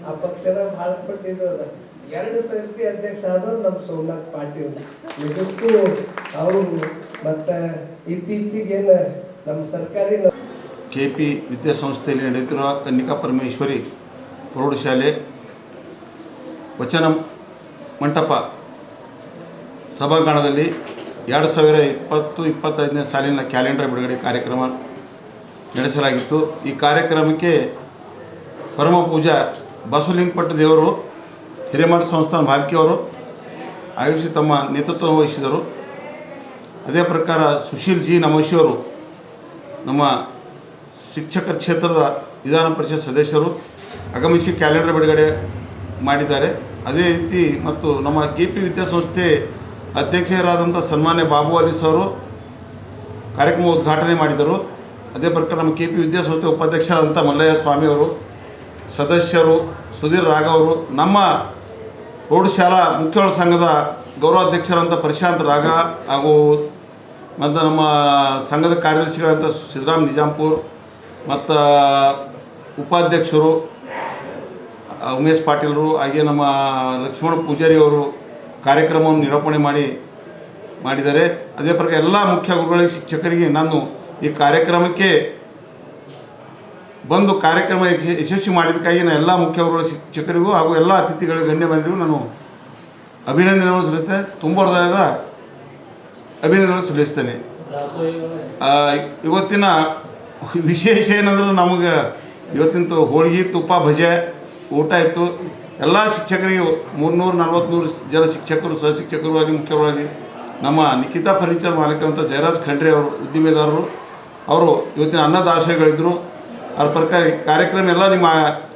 ಆ ಪಕ್ಷದ ಭಾಳ ಪಟ್ಟಿದ್ದು ಅದ. 2 ಸರ್ತಿ ಅಧ್ಯಕ್ಷ ಆದವರು ನಮ್ಮ ಸೋಮನಾಥ್ ಪಾಟೀಲ್. ನಿಜಕ್ಕೂ ಅವರು ಮತ್ತು ಇತ್ತೀಚೆಗೇನು ನಮ್ಮ ಸರ್ಕಾರಿ KP ವಿದ್ಯಾಸಂಸ್ಥೆಯಲ್ಲಿ ನಡೆಯುತ್ತಿರುವ ಕನ್ನಿಕಾ ಪರಮೇಶ್ವರಿ ಪ್ರೌಢಶಾಲೆ ವಚನ ಮಂಟಪ ಸಭಾಂಗಣದಲ್ಲಿ 2020-25ನೇ ಸಾಲಿನ ಕ್ಯಾಲೆಂಡರ್ ಬಿಡುಗಡೆ ಕಾರ್ಯಕ್ರಮ ನಡೆಸಲಾಗಿತ್ತು. ಈ ಕಾರ್ಯಕ್ರಮಕ್ಕೆ ಪರಮ ಪೂಜಾ ಬಸವಲಿಂಗಪಟ್ಟ ದೇವರು ಹಿರೇಮಠ ಸಂಸ್ಥಾನ ಭಾಲ್ಕಿಯವರು ಆಯೋಜಿಸಿ ತಮ್ಮ ನೇತೃತ್ವ ವಹಿಸಿದರು. ಅದೇ ಪ್ರಕಾರ ಸುಶೀಲ್ ಜಿ ನಮೋಶಿಯವರು ನಮ್ಮ ಶಿಕ್ಷಕರ ಕ್ಷೇತ್ರದ ವಿಧಾನ ಪರಿಷತ್ ಸದಸ್ಯರು ಆಗಮಿಸಿ ಕ್ಯಾಲೆಂಡರ್ ಬಿಡುಗಡೆ ಮಾಡಿದ್ದಾರೆ. ಅದೇ ರೀತಿ ಮತ್ತು ನಮ್ಮ KP ವಿದ್ಯಾಸಂಸ್ಥೆ ಅಧ್ಯಕ್ಷರಾದಂಥ ಸನ್ಮಾನ್ಯ ಬಾಬು ಅಲಿ ಅವರು ಕಾರ್ಯಕ್ರಮ ಉದ್ಘಾಟನೆ ಮಾಡಿದರು. ಅದೇ ಪ್ರಕಾರ ನಮ್ಮ KP ವಿದ್ಯಾಸಂಸ್ಥೆ ಉಪಾಧ್ಯಕ್ಷರಾದಂಥ ಮಲ್ಲಯ್ಯ ಸ್ವಾಮಿಯವರು, ಸದಸ್ಯರು ಸುಧೀರ್ ರಾಘವ್ ಅವರು, ನಮ್ಮ ಪ್ರೌಢಶಾಲಾ ಮುಖ್ಯಗಳ ಸಂಘದ ಗೌರವಾಧ್ಯಕ್ಷರಾದಂಥ ಪ್ರಶಾಂತ್ ರಾಗ ಹಾಗೂ ಮತ್ತು ನಮ್ಮ ಸಂಘದ ಕಾರ್ಯದರ್ಶಿಗಳಂಥ ಸಿದ್ದರಾಮ್ ನಿಜಾಂಪುರ್ ಮತ್ತು ಉಪಾಧ್ಯಕ್ಷರು ಉಮೇಶ್ ಪಾಟೀಲರು, ಹಾಗೆ ನಮ್ಮ ಲಕ್ಷ್ಮಣ ಪೂಜಾರಿ ಅವರು ಕಾರ್ಯಕ್ರಮವನ್ನು ನಿರೂಪಣೆ ಮಾಡಿದ್ದಾರೆ. ಅದೇ ಪ್ರಕಾರ ಎಲ್ಲ ಮುಖ್ಯ ಗುರುಗಳಿಗೆ, ಶಿಕ್ಷಕರಿಗೆ ನಾನು ಈ ಕಾರ್ಯಕ್ರಮಕ್ಕೆ ಬಂದು ಕಾರ್ಯಕ್ರಮ ಯಶಸ್ವಿ ಮಾಡಿದ್ದಕ್ಕಾಗಿ ನಾನು ಎಲ್ಲ ಮುಖ್ಯ ಗುರುಗಳ ಶಿಕ್ಷಕರಿಗೂ ಹಾಗೂ ಎಲ್ಲ ಅತಿಥಿಗಳಿಗೆ ಗಣ್ಯಮಾನ್ಯರಿಗೂ ನಾನು ಅಭಿನಂದನೆಗಳನ್ನು ಸಲ್ಲಿಸ್ತೇನೆ. ತುಂಬ ಹೃದಯದ ಅಭಿನಂದನೆಗಳನ್ನು ಸಲ್ಲಿಸ್ತೇನೆ. ಇವತ್ತಿನ ವಿಶೇಷ ಏನಂದ್ರೆ ನಮಗೆ ಇವತ್ತಿನ ಹೋಳಿಗೆ, ತುಪ್ಪ, ಭಜೆ ಊಟ ಇತ್ತು. ಎಲ್ಲ ಶಿಕ್ಷಕರಿಗೆ 340 ಜನ ಶಿಕ್ಷಕರು, ಸಹ ಶಿಕ್ಷಕರು ಆಗಿ, ಮುಖ್ಯವಾಗಿ ನಮ್ಮ ನಿಖಿತಾ ಫರ್ನಿಚರ್ ಮಾಲೀಕರಂಥ ಜಯರಾಜ್ ಖಂಡ್ರೆ ಅವರು, ಉದ್ದಿಮೆದಾರರು, ಅವರು ಇವತ್ತಿನ ಅನ್ನದಾಸೋಹಿಗಳಿದ್ದರು. ಅದ್ರ ಪ್ರಕಾರ ಕಾರ್ಯಕ್ರಮ ಎಲ್ಲ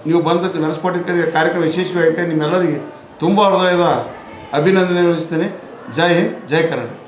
ನೀವು ಬಂದು ನಡೆಸ್ಕೊಟ್ಟಿದ್ದ ಕಾರ್ಯಕ್ರಮ ಯಶಸ್ವಿಯಾಗಿ ನಿಮ್ಮೆಲ್ಲರಿಗೆ ತುಂಬ ಹೃದಯದ ಅಭಿನಂದನೆಗಳಿಸ್ತೇನೆ. ಜೈ ಹಿಂದ್, ಜೈ ಕರ್ನಾಟಕ.